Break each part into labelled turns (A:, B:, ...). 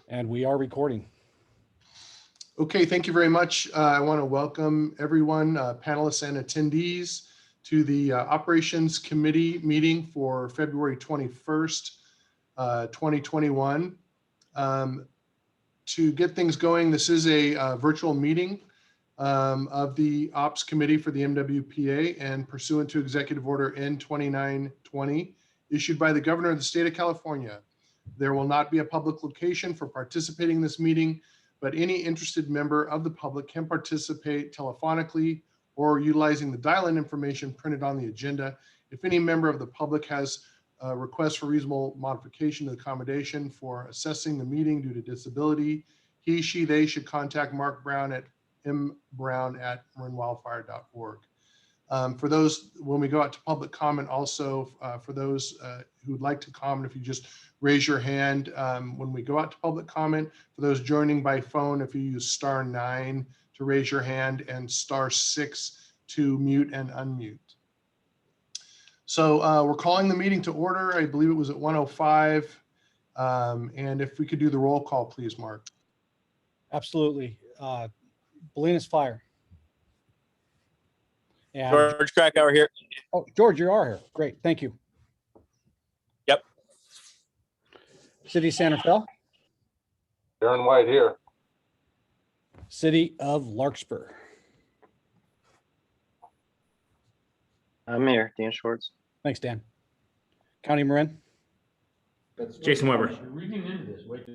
A: And we are recording.
B: Okay, thank you very much. I want to welcome everyone, panelists and attendees, to the Operations Committee meeting for February 21st, 2021. To get things going, this is a virtual meeting of the Ops Committee for the MWPA, and pursuant to Executive Order N2920, issued by the Governor of the State of California. There will not be a public location for participating in this meeting, but any interested member of the public can participate telephonically or utilizing the dial-in information printed on the agenda. If any member of the public has a request for reasonable modification to the accommodation for assessing the meeting due to disability, he, she, they should contact Mark Brown at mbrown@marinwildfire.org. For those, when we go out to public comment, also for those who would like to comment, if you just raise your hand when we go out to public comment. For those joining by phone, if you use *9 to raise your hand and *6 to mute and unmute. So we're calling the meeting to order. I believe it was at 1:05. And if we could do the roll call, please, Mark.
A: Absolutely. Bolinas Fire. And
C: George Krakauer here.
A: oh, George, you are here. Great. Thank you.
C: Yep.
A: City of Santa Fe.
D: Darren White here.
A: City of Larkspur.
E: I'm here, Dan Schwartz.
A: Thanks, Dan. County Marin.
C: Jason Weber.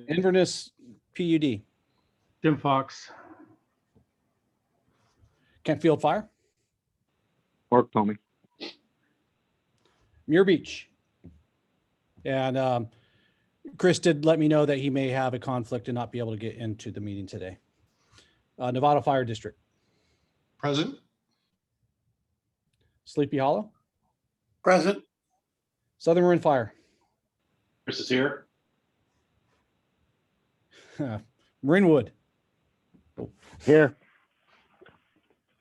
A: Inverness PUD.
F: Tim Fox.
A: Kentfield Fire.
D: Mark Tomey.
A: Muir Beach. And Chris did let me know that he may have a conflict and not be able to get into the meeting today. Nevada Fire District.
B: Present.
A: Sleepy Hollow.
G: Present.
A: Southern Marin Fire.
C: Chris is here.
A: Marinwood.
E: Here.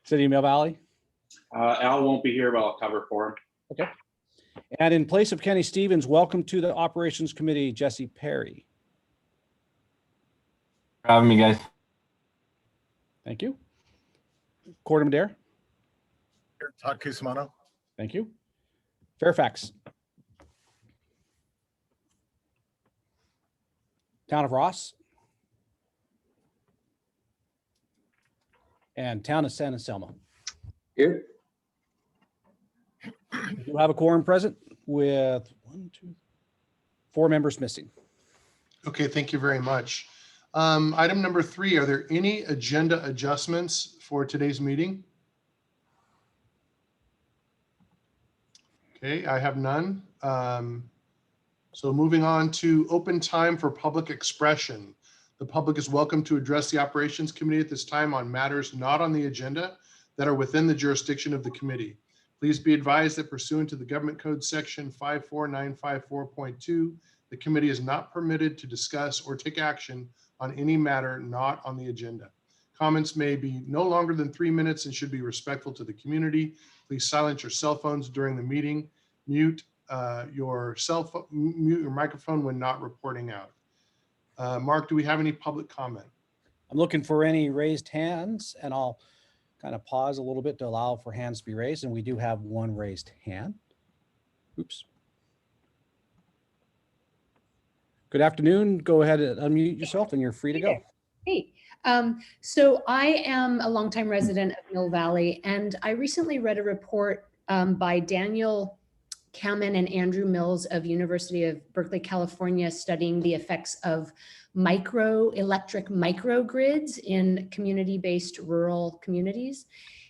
A: City of Mill Valley.
C: Al won't be here, but I'll cover for him.
A: Okay. And in place of Kenny Stevens, welcome to the Operations Committee, Jesse Perry.
D: For having me, guys.
A: Thank you. Corte Madera.
G: Todd Cusimano.
A: Thank you. Fairfax. Town of Ross. And Town of San Anselmo.
D: Here.
A: You have a quorum present with 4 members missing.
B: Okay, thank you very much. Item number 3, are there any agenda adjustments for today's meeting? Okay, I have none. So moving on to open time for public expression. The public is welcome to address the Operations Committee at this time on matters not on the agenda that are within the jurisdiction of the committee. Please be advised that pursuant to the Government Code Section 54954.2, the committee is not permitted to discuss or take action on any matter not on the agenda. Comments may be no longer than 3 minutes and should be respectful to the community. Please silence your cell phones during the meeting. Mute your microphone when not reporting out. Mark, do we have any public comment?
A: I'm looking for any raised hands, and I'll kind of pause a little bit to allow for hands to be raised. And we do have one raised hand. Oops. Good afternoon. Go ahead and unmute yourself and you're free to go.
H: Hey, so I am a longtime resident of Mill Valley, and I recently read a report by Daniel Kamen and Andrew Mills of University of Berkeley, California, studying the effects of electric microgrids in community-based rural communities.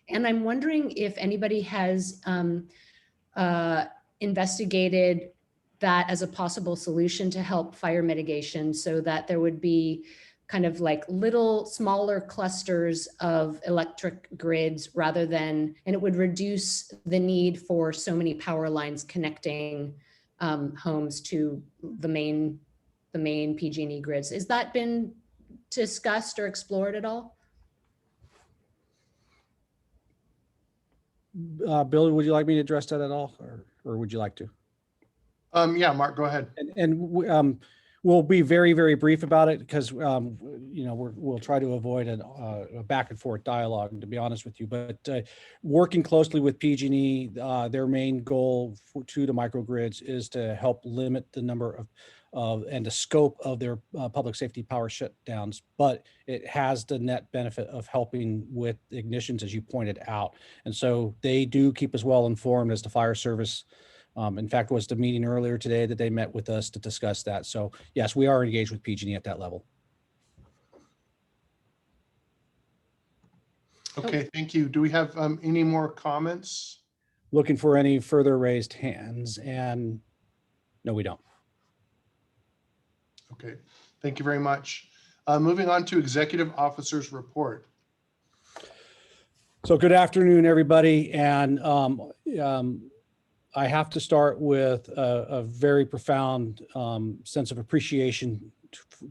H: And I'm wondering if anybody has investigated that as a possible solution to help fire mitigation, so that there would be kind of like little smaller clusters of electric grids rather than, and it would reduce the need for so many power lines connecting homes to the main PG&E grids. Has that been discussed or explored at all?
A: Bill, would you like me to address that at all, or would you like to?
B: Yeah, Mark, go ahead.
A: And We'll be very, very brief about it because, we'll try to avoid a back and forth dialogue, to be honest with you. But working closely with PG&E, their main goal to the microgrids is to help limit the number of and the scope of their public safety power shutdowns. But it has the net benefit of helping with ignitions, as you pointed out. And so they do keep us well informed as the fire service. In fact, was the meeting earlier today that they met with us to discuss that. So yes, we are engaged with PG&E at that level.
B: Okay, thank you. Do we have any more comments?
A: Looking for any further raised hands, and no, we don't.
B: Okay, thank you very much. Moving on to executive officers report.
A: So good afternoon, everybody. And I have to start with a very profound sense of appreciation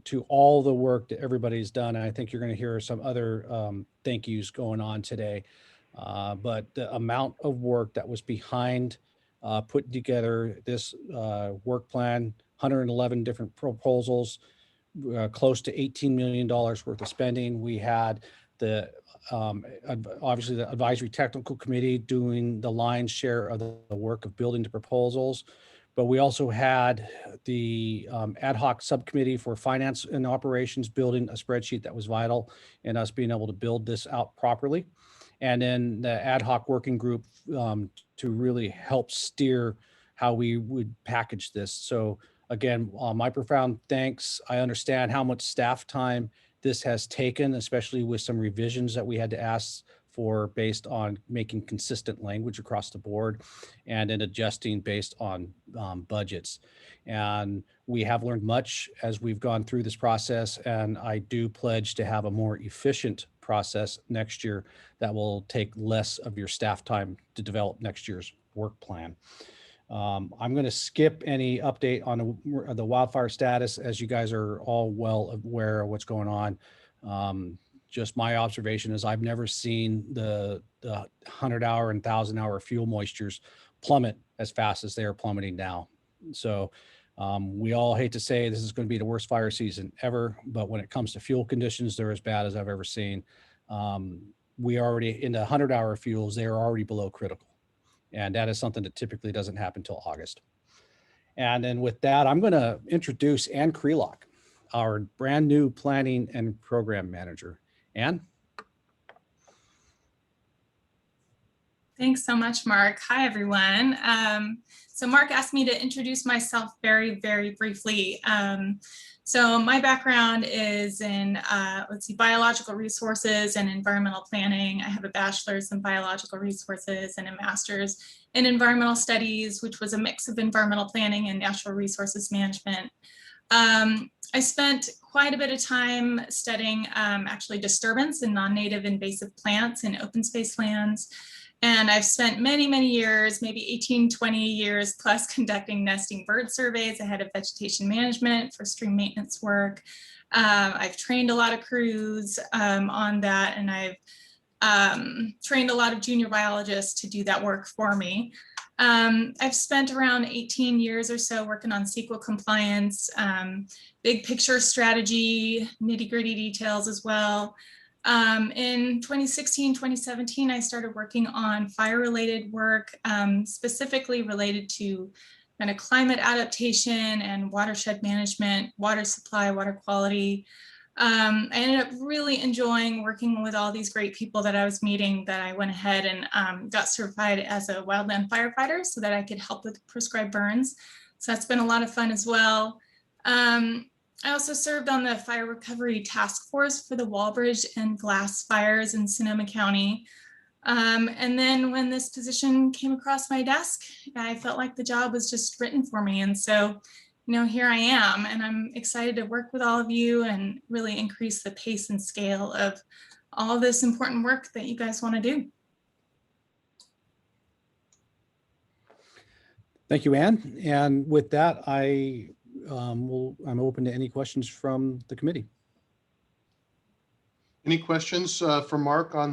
A: to all the work that everybody's done. And I think you're going to hear some other thank yous going on today. But the amount of work that was behind putting together this work plan, 111 different proposals, close to $18 million worth of spending. We had the obviously the advisory technical committee doing the lion's share of the work of building the proposals, but we also had the ad hoc subcommittee for finance and operations building a spreadsheet that was vital in us being able to build this out properly. And then the ad hoc working group to really help steer how we would package this. So again, my profound thanks. I understand how much staff time this has taken, especially with some revisions that we had to ask for based on making consistent language across the board and then adjusting based on budgets. And we have learned much as we've gone through this process. And I do pledge to have a more efficient process next year that will take less of your staff time to develop next year's work plan. I'm going to skip any update on the wildfire status, as you guys are all well aware of what's going on. Just my observation is I've never seen the 100-hour and 1,000-hour fuel moistures plummet as fast as they are plummeting now. So we all hate to say this is going to be the worst fire season ever, but when it comes to fuel conditions, they're as bad as I've ever seen. We already in the 100-hour fuels, they are already below critical. And that is something that typically doesn't happen until August. And then with that, I'm going to introduce Ann Krelock, our brand new planning and program manager. Ann?
I: Thanks so much, Mark. Hi, everyone. So Mark asked me to introduce myself very, very briefly. So my background is in, biological resources and environmental planning. I have a bachelor's in biological resources and a master's in environmental studies, which was a mix of environmental planning and natural resources management. I spent quite a bit of time studying actually disturbance in non-native invasive plants in open space lands. And I've spent many, many years, maybe 18, 20 years plus conducting nesting bird surveys ahead of vegetation management for stream maintenance work. I've trained a lot of crews on that, and I've trained a lot of junior biologists to do that work for me. I've spent around 18 years or so working on CEQA compliance, big picture strategy, nitty-gritty details as well. In 2016, 2017, I started working on fire-related work, specifically related to kind of climate adaptation and watershed management, water supply, water quality. I ended up really enjoying working with all these great people that I was meeting, that I went ahead and got certified as a wildland firefighter so that I could help with prescribed burns. So that's been a lot of fun as well. I also served on the fire recovery task force for the Walbridge and Glass fires in Sonoma County. And then when this position came across my desk, I felt like the job was just written for me. And so, here I am, and I'm excited to work with all of you and really increase the pace and scale of all this important work that you guys want to do.
A: Thank you, Ann. And with that, I'm open to any questions from the committee.
B: Any questions for Mark on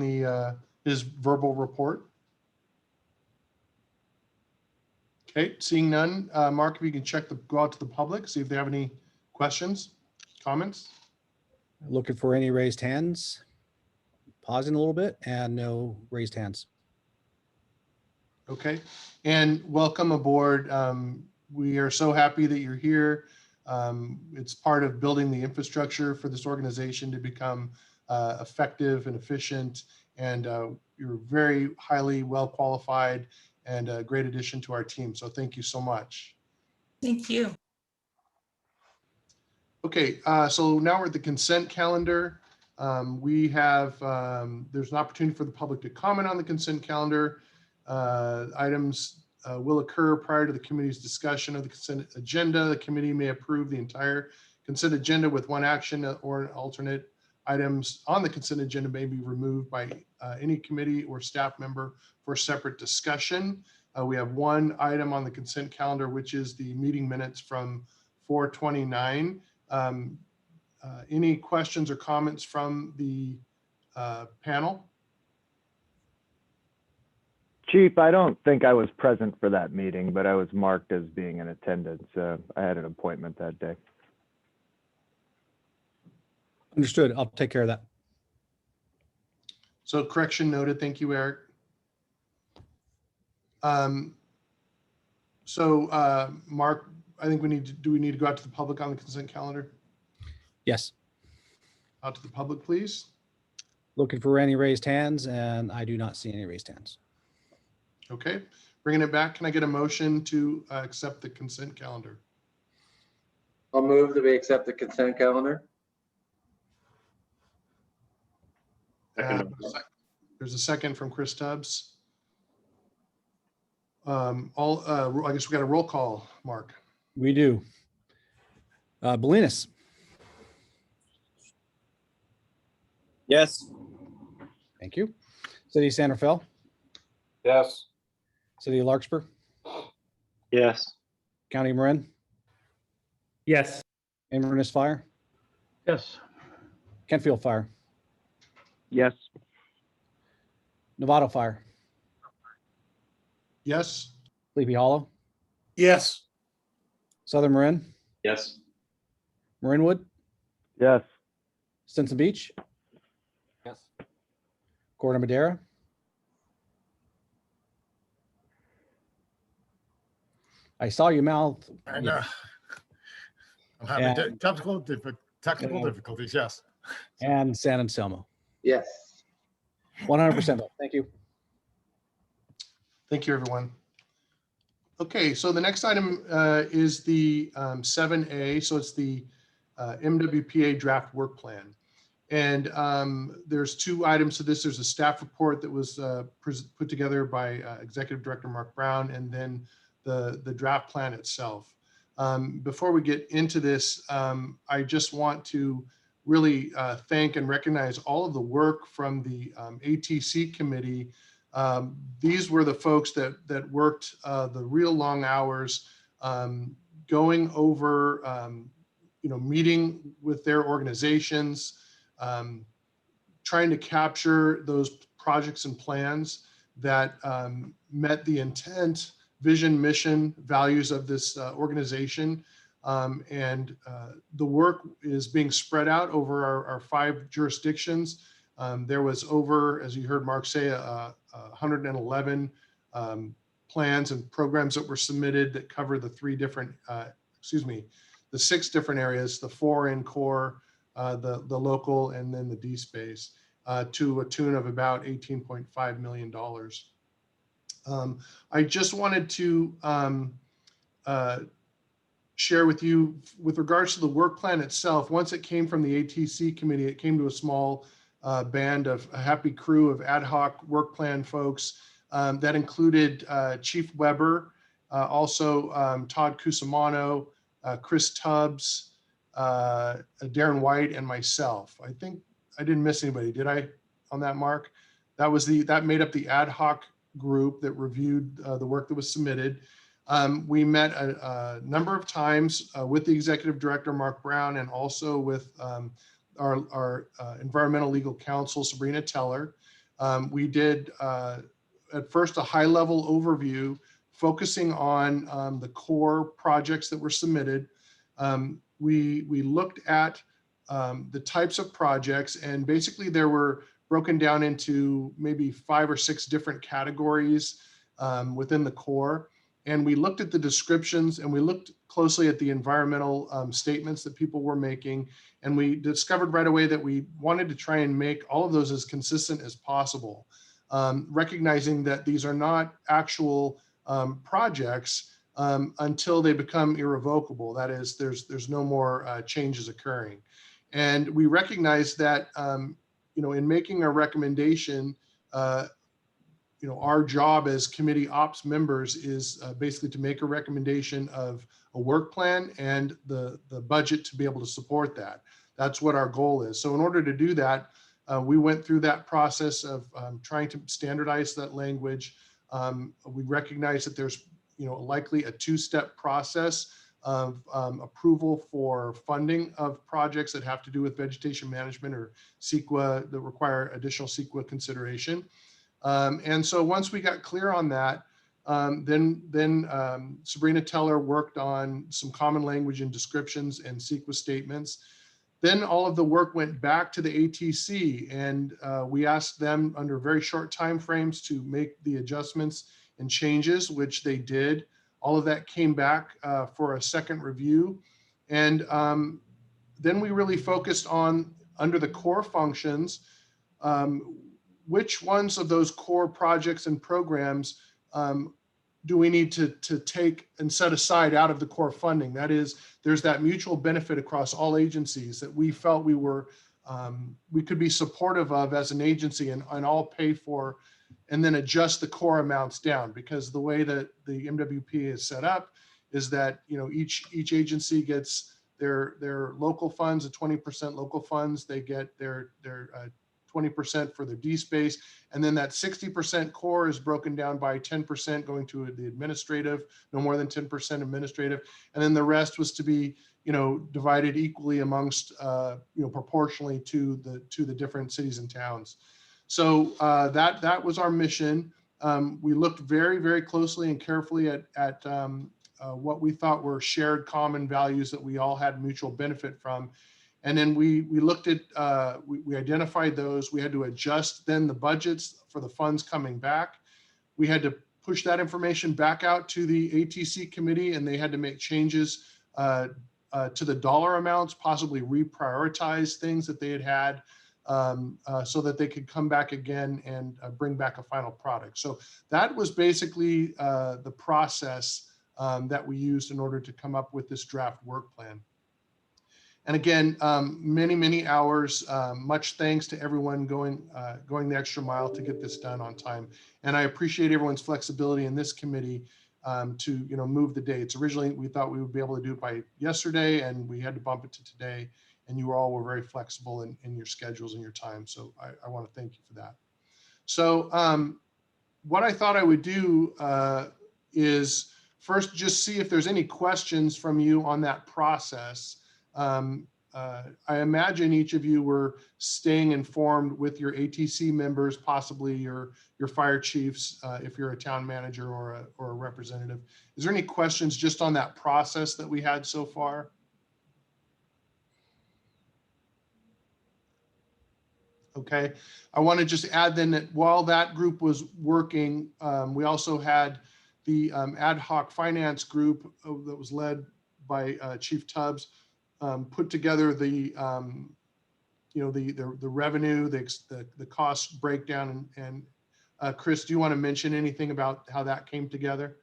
B: his verbal report? Okay, seeing none. Mark, if you can go out to the public, see if they have any Questions, comments?
A: Looking for any raised hands? Pausing a little bit and no raised hands.
B: Okay, and welcome aboard. We are so happy that you're here. It's part of building the infrastructure for this organization to become effective and efficient. And you're very highly well qualified and a great addition to our team. So thank you so much.
I: Thank you.
B: Okay, so now we're at the consent calendar. We have, there's an opportunity for the public to comment on the consent calendar. Items will occur prior to the committee's discussion of the consent agenda. The committee may approve the entire consent agenda with one action or an alternate. Items on the consent agenda may be removed by any committee or staff member for separate discussion. We have one item on the consent calendar, which is the meeting minutes from 4/29. Any questions or comments from the panel?
E: Chief, I don't think I was present for that meeting, but I was marked as being in attendance. I had an appointment that day.
A: Understood. I'll take care of that.
B: So correction noted. Thank you, Eric. Mark, I think do we need to go out to the public on the consent calendar?
A: Yes.
B: Out to the public, please.
A: Looking for any raised hands, and I do not see any raised hands.
B: Okay, bringing it back. Can I get a motion to accept the consent calendar?
D: I'll move that we accept the consent calendar.
B: There's a second from Chris Tubbs. I guess we got a roll call, Mark.
A: We do. Bolinas.
C: Yes.
A: Thank you. City of Santa Fe.
D: Yes.
A: City of Larkspur.
E: Yes.
A: County of Marin.
C: Yes.
A: Inverness Fire.
F: Yes.
A: Kentfield Fire.
E: Yes.
A: Novato Fire.
B: Yes.
A: Sleepy Hollow.
G: Yes.
A: Southern Marin.
C: Yes.
A: Marinwood.
E: Yes.
A: Stinson Beach.
C: Yes.
A: Corte Madera. I saw you mouth.
G: I
A: Yeah.
G: know. I'm having
A: And-
G: technical
A: Yeah.
G: difficulties, yes.
A: And San Anselmo.
D: Yes.
A: 100% vote. Thank you.
B: Thank you, everyone. Okay, so the next item is the 7A. So it's the MWPA draft work plan. And there's two items to this. There's a staff report that was put together by Executive Director Mark Brown, and then the draft plan itself. Before we get into this, I just want to really thank and recognize all of the work from the ATC committee. These were the folks that worked the real long hours, going over, meeting with their organizations, trying to capture those projects and plans that met the intent, vision, mission, values of this organization. And the work is being spread out over our 5 jurisdictions. There was over, as you heard Mark say, 111 plans and programs that were submitted that cover the 6 different areas, the 4 in core, the local, and then the D space, to a tune of about $18.5 million. I just wanted to share with you with regards to the work plan itself. Once it came from the ATC committee, it came to a small band of a happy crew of ad hoc work plan folks that included Chief Weber, also Todd Cusimano, Chris Tubbs, Darren White, and myself. I think I didn't miss anybody, did I, on that, Mark? That made up the ad hoc group that reviewed the work that was submitted. We met a number of times with the executive director, Mark Brown, and also with our environmental legal counsel, Sabrina Teller. We did at first a high-level overview focusing on the core projects that were submitted. we looked at the types of projects, and basically there were broken down into maybe 5 or 6 different categories within the Corps. And we looked at the descriptions, and we looked closely at the environmental statements that people were making. And we discovered right away that we wanted to try and make all of those as consistent as possible, recognizing that these are not actual projects until they become irrevocable. That is, there's no more changes occurring. And we recognize that, in making a recommendation, our job as committee ops members is basically to make a recommendation of a work plan and the budget to be able to support that. That's what our goal is. So in order to do that, we went through that process of trying to standardize that language. We recognize that there's likely a 2-step process of approval for funding of projects that have to do with vegetation management or CEQA that require additional CEQA consideration. And so once we got clear on that, then Sabrina Teller worked on some common language and descriptions and CEQA statements. Then all of the work went back to the ATC, and we asked them under very short time frames to make the adjustments and changes, which they did. All of that came back for a second review. And then we really focused on, under the core functions, which ones of those core projects and programs do we need to take and set aside out of the core funding? That is, there's that mutual benefit across all agencies that we felt we could be supportive of as an agency and all pay for, and then adjust the core amounts down, because the way that the MWP is set up is that each agency gets their local funds, the 20% local funds, they get their 20% for their D space, and then that 60% core is broken down by 10% going to the administrative, no more than 10% administrative, and then the rest was to be divided equally amongst proportionally to the different cities and towns. So that was our mission. We looked very, very closely and carefully at what we thought were shared common values that we all had mutual benefit from. And then we looked at, we identified those. We had to adjust then the budgets for the funds coming back. We had to push that information back out to the ATC committee, and they had to make changes to the dollar amounts, possibly reprioritize things that they had so that they could come back again and bring back a final product. So that was basically the process that we used in order to come up with this draft work plan. And again, many, many hours, much thanks to everyone going the extra mile to get this done on time. And I appreciate everyone's flexibility in this committee to move the dates. Originally, we thought we would be able to do it by yesterday, and we had to bump it to today. And you all were very flexible in your schedules and your time. So I want to thank you for that. So what I thought I would do is first just see if there's any questions from you on that process. I imagine each of you were staying informed with your ATC members, possibly your fire chiefs, if you're a town manager or a representative. Is there any questions just on that process that we had so far? Okay, I want to just add then that while that group was working, we also had the ad hoc finance group that was led by Chief Tubbs, put together the revenue, the cost breakdown, and Chris, do you want to mention anything about how that came together?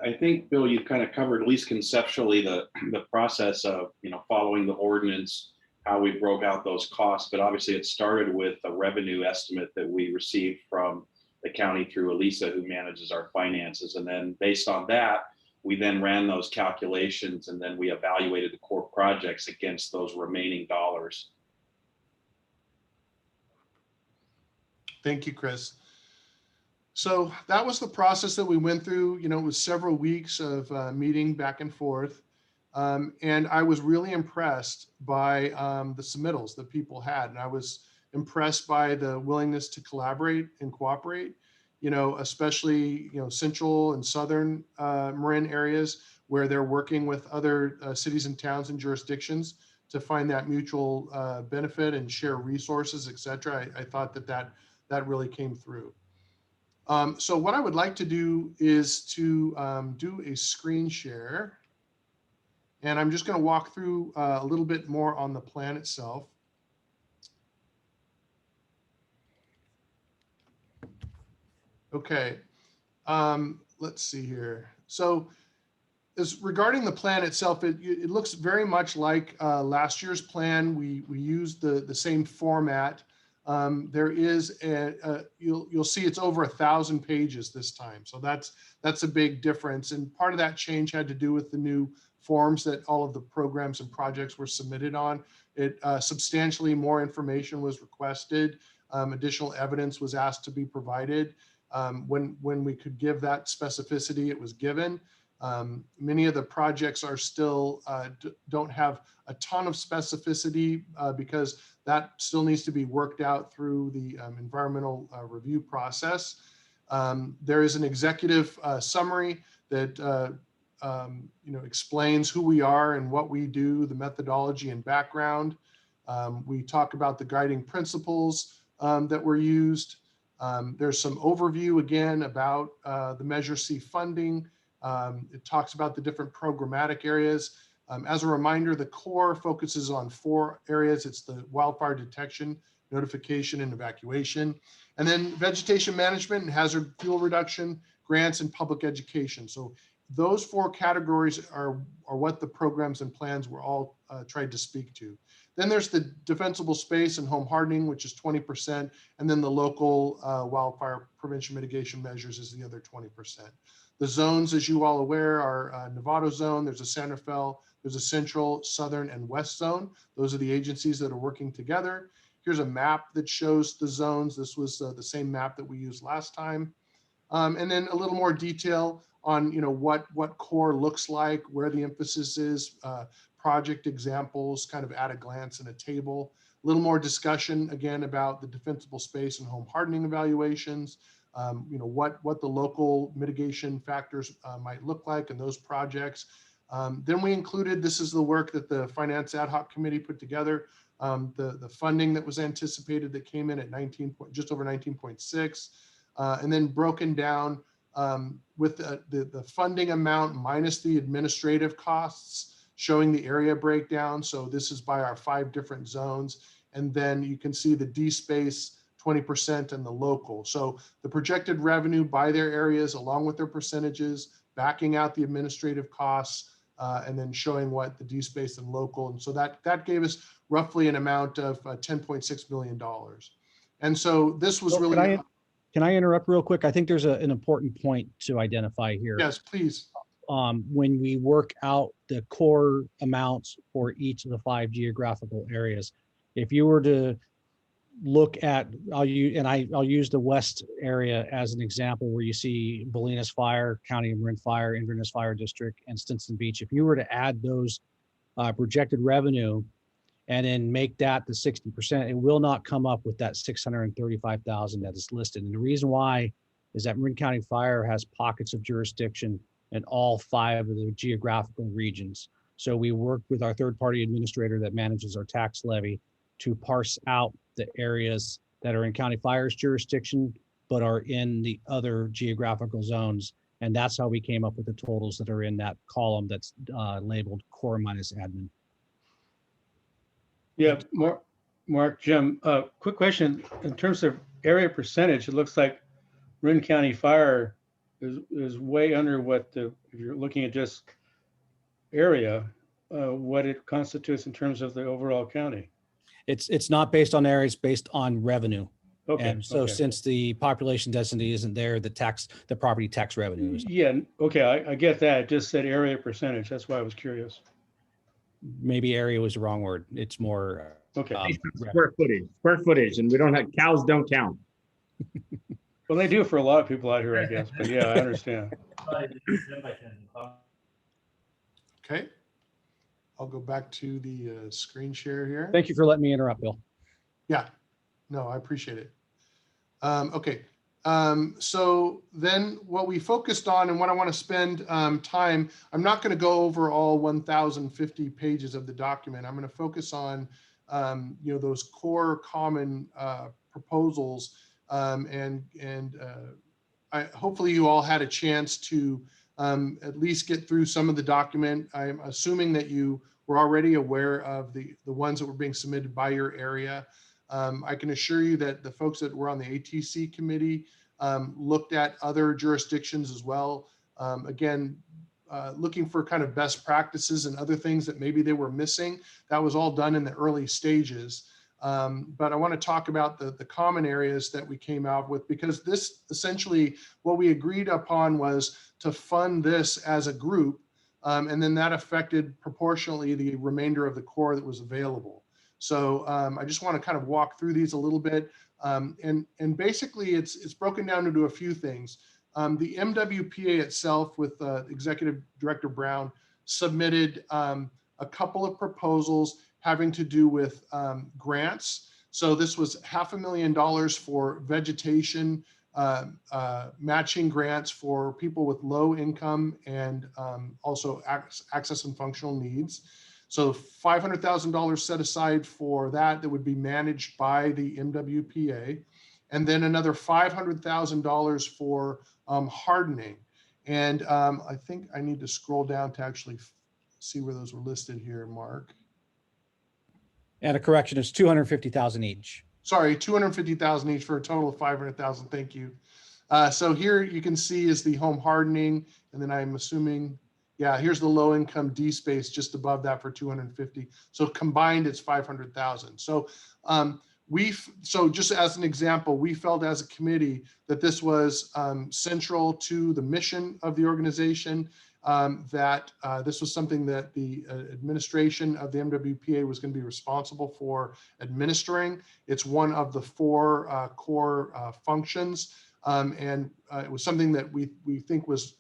J: I think, Bill, you've kind of covered, at least conceptually, the process of following the ordinance, how we broke out those costs. But obviously, it started with a revenue estimate that we received from the county through Elisa, who manages our finances, and then based on that, we then ran those calculations, and then we evaluated the core projects against those remaining dollars.
B: Thank you, Chris. So that was the process that we went through. It was several weeks of meeting back and forth. And I was really impressed by the submittals that people had. And I was impressed by the willingness to collaborate and cooperate, especially, central and southern Marin areas. where they're working with other cities and towns and jurisdictions to find that mutual benefit and share resources, et cetera. I thought that really came through. So what I would like to do is to do a screen share. And I'm just going to walk through a little bit more on the plan itself. Okay, let's see here. So as regarding the plan itself, it looks very much like last year's plan. We used the same format. There is you'll see it's over 1,000 pages this time. So that's a big difference. And part of that change had to do with the new forms that all of the programs and projects were submitted on. It substantially more information was requested. Additional evidence was asked to be provided. When we could give that specificity, it was given. Many of the projects are still don't have a ton of specificity because that still needs to be worked out through the environmental review process. There is an executive summary that explains who we are and what we do, the methodology and background. We talk about the guiding principles that were used. There's some overview again about the Measure C funding. It talks about the different programmatic areas. As a reminder, the core focuses on 4 areas. It's the wildfire detection, notification, and evacuation, and then vegetation management and hazard fuel reduction, grants, and public education. So those 4 categories are what the programs and plans were all tried to speak to. Then there's the defensible space and home hardening, which is 20%. And then the local wildfire prevention mitigation measures is the other 20%. The zones, as you all aware, are Novato zone. There's a Santa Fe, there's a central, southern, and west zone. Those are the agencies that are working together. Here's a map that shows the zones. This was the same map that we used last time. And then a little more detail on what core looks like, where the emphasis is, project examples kind of at a glance in a table. A little more discussion again about the defensible space and home hardening evaluations, what the local mitigation factors might look like in those projects. Then we included, this is the work that the Finance Ad Hoc Committee put together, the funding that was anticipated that came in at just over 19.6, and then broken down with the funding amount minus the administrative costs, showing the area breakdown. So this is by our 5 different zones. And then you can see the D-space 20% and the local. So the projected revenue by their areas along with their percentages, backing out the administrative costs, and then showing what the D-space and local. And so that gave us roughly an amount of $10.6 million. And so this was really—
A: Can I interrupt real quick? I think there's an important point to identify here.
B: Yes, please.
A: When we work out the core amounts for each of the 5 geographical areas, if you were to look at, I'll use the west area as an example, where you see Bolinas Fire, County of Marin Fire, Inverness Fire District, and Stinson Beach. If you were to add those projected revenue and then make that the 60%, it will not come up with that 635,000 that is listed. And the reason why is that Marin County Fire has pockets of jurisdiction in all 5 of the geographical regions. So we work with our third-party administrator that manages our tax levy to parse out the areas that are in County Fire's jurisdiction, but are in the other geographical zones. And that's how we came up with the totals that are in that column that's labeled core minus admin.
F: Yeah, Mark, Jim, quick question. In terms of area percentage, it looks like Marin County Fire is way under what if you're looking at just area, what it constitutes in terms of the overall county.
A: It's not based on area, it's based on revenue.
F: Okay.
A: And so
F: okay.
A: since the population density isn't there, the property tax revenue is.
F: Yeah, okay, I get that. It just said area percentage. That's why I was curious.
A: Maybe area was the wrong word. It's more.
F: Okay.
C: Square footage, and we don't have, cows don't count.
F: Well, they do for a lot of people out here, I guess, but yeah, I understand.
B: Okay. I'll go back to the screen share here.
A: Thank you for letting me interrupt, Bill.
B: Yeah, no, I appreciate it. Okay, So then what we focused on and what I want to spend time, I'm not going to go over all 1,050 pages of the document. I'm going to focus on, those core common proposals. Hopefully you all had a chance to at least get through some of the document. I'm assuming that you were already aware of the ones that were being submitted by your area. I can assure you that the folks that were on the ATC committee looked at other jurisdictions as well. Again, looking for kind of best practices and other things that maybe they were missing. That was all done in the early stages. But I want to talk about the common areas that we came out with, because this essentially what we agreed upon was to fund this as a group. And then that affected proportionally the remainder of the core that was available. So I just want to kind of walk through these a little bit. And basically it's broken down into a few things. The MWPA itself with Executive Director Brown submitted a couple of proposals having to do with grants. So this was $500,000 for vegetation matching grants for people with low income and also access and functional needs. So $500,000 set aside for that would be managed by the MWPA. And then another $500,000 for hardening. And I think I need to scroll down to actually see where those were listed here, Mark.
A: And a correction, it's 250,000 each.
B: Sorry, 250,000 each for a total of 500,000. Thank you. So here you can see is the home hardening, and then I'm assuming, yeah, here's the low income D space just above that for 250. So combined, it's 500,000. So so just as an example, we felt as a committee that this was central to the mission of the organization, that this was something that the administration of the MWPA was going to be responsible for administering. It's one of the 4 core functions. And it was something that we think was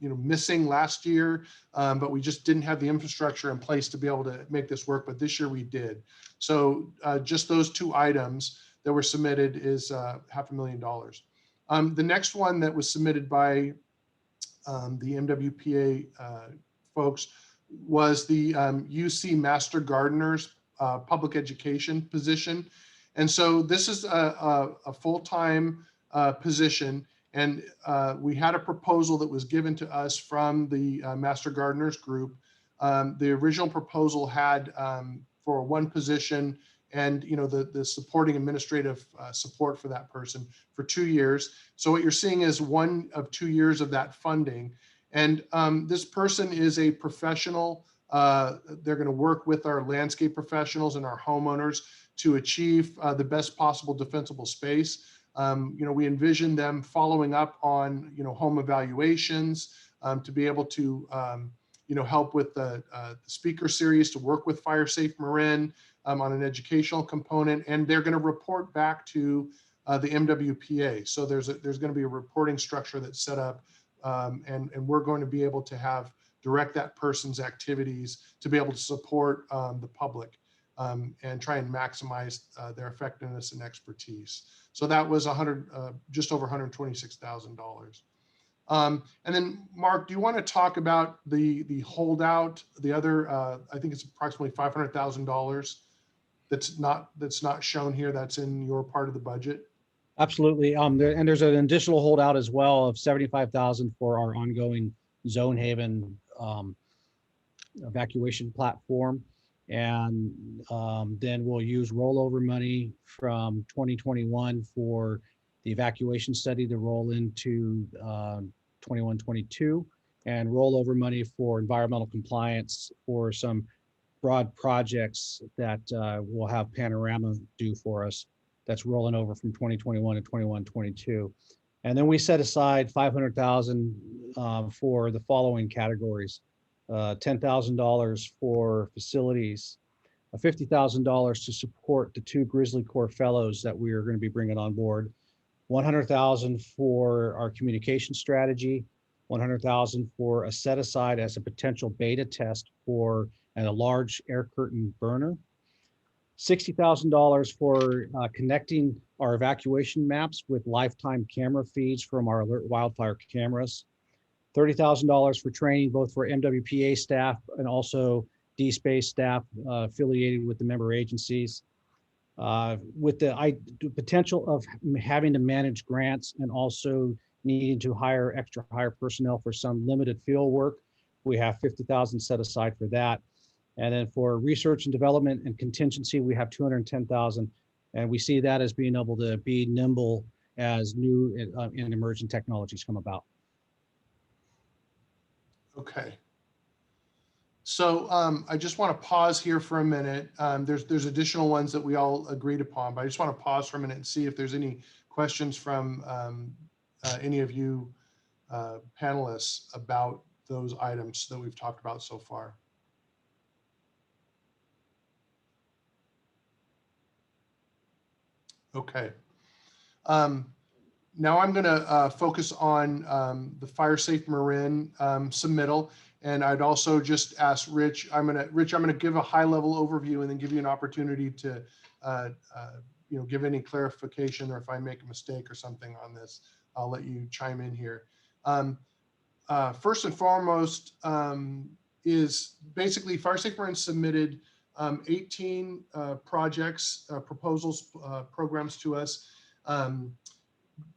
B: missing last year, but we just didn't have the infrastructure in place to be able to make this work. But this year we did. So just those 2 items that were submitted is $500,000. The next one that was submitted by the MWPA folks was the UC Master Gardeners public education position. And so this is a full-time position. And we had a proposal that was given to us from the Master Gardeners group. The original proposal had for one position and the supporting administrative support for that person for 2 years. So what you're seeing is 1 of 2 years of that funding. And this person is a professional. They're going to work with our landscape professionals and our homeowners to achieve the best possible defensible space. We envision them following up on, home evaluations to be able to, help with the speaker series, to work with Fire Safe Marin on an educational component, and they're going to report back to the MWPA. So there's going to be a reporting structure that's set up, and we're going to be able to direct that person's activities to be able to support the public and try and maximize their effectiveness and expertise. So that was just over $126,000. And then Mark, do you want to talk about the holdout, the other, I think it's approximately $500,000 that's not shown here, that's in your part of the budget?
A: Absolutely. And there's an additional holdout as well of $75,000 for our ongoing Zone Haven evacuation platform. And then we'll use rollover money from 2021 for the evacuation study to roll into 21-22, and rollover money for environmental compliance for some broad projects that will have Panorama do for us. That's rolling over from 2021 to 21-22. And then we set aside $500,000 for the following categories. $10,000 for facilities, $50,000 to support the 2 Grizzly Corps fellows that we are going to be bringing on board, $100,000 for our communication strategy, $100,000 for a set aside as a potential beta test for a large air curtain burner, $60,000 for connecting our evacuation maps with lifetime camera feeds from our alert wildfire cameras, $30,000 for training, both for MWPA staff and also DSpace staff affiliated with the member agencies. With the potential of having to manage grants and also needing to hire extra personnel for some limited field work, we have $50,000 set aside for that. And then for research and development and contingency, we have $210,000. And we see that as being able to be nimble as new and emerging technologies come about.
B: Okay. So I just want to pause here for a minute. There's additional ones that we all agreed upon, but I just want to pause for a minute and see if there's any questions from any of you panelists about those items that we've talked about so far. Okay. Now I'm going to focus on the Fire Safe Marin submittal. And I'd also just ask Rich, I'm going to give a high level overview and then give you an opportunity to, give any clarification, or if I make a mistake or something on this, I'll let you chime in here. First and foremost is basically Fire Safe Marin submitted 18 projects, proposals, programs to us.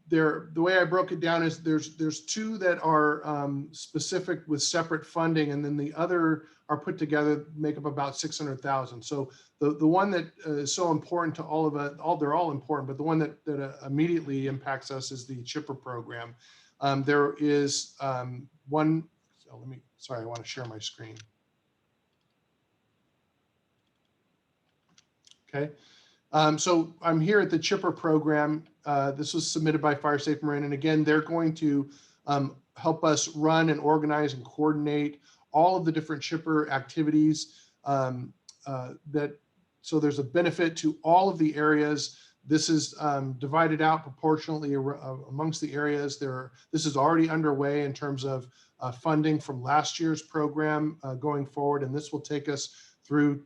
B: The way I broke it down is there's two that are specific with separate funding, and then the other are put together, make up about 600,000. So the one that is so important to all of us, they're all important, but the one that immediately impacts us is the chipper program. There is one. So sorry, I want to share my screen. Okay. So I'm here at the chipper program. This was submitted by Fire Safe Marin. And again, they're going to help us run and organize and coordinate all of the different chipper activities so there's a benefit to all of the areas. This is divided out proportionately amongst the areas. This is already underway in terms of funding from last year's program going forward. And this will take us through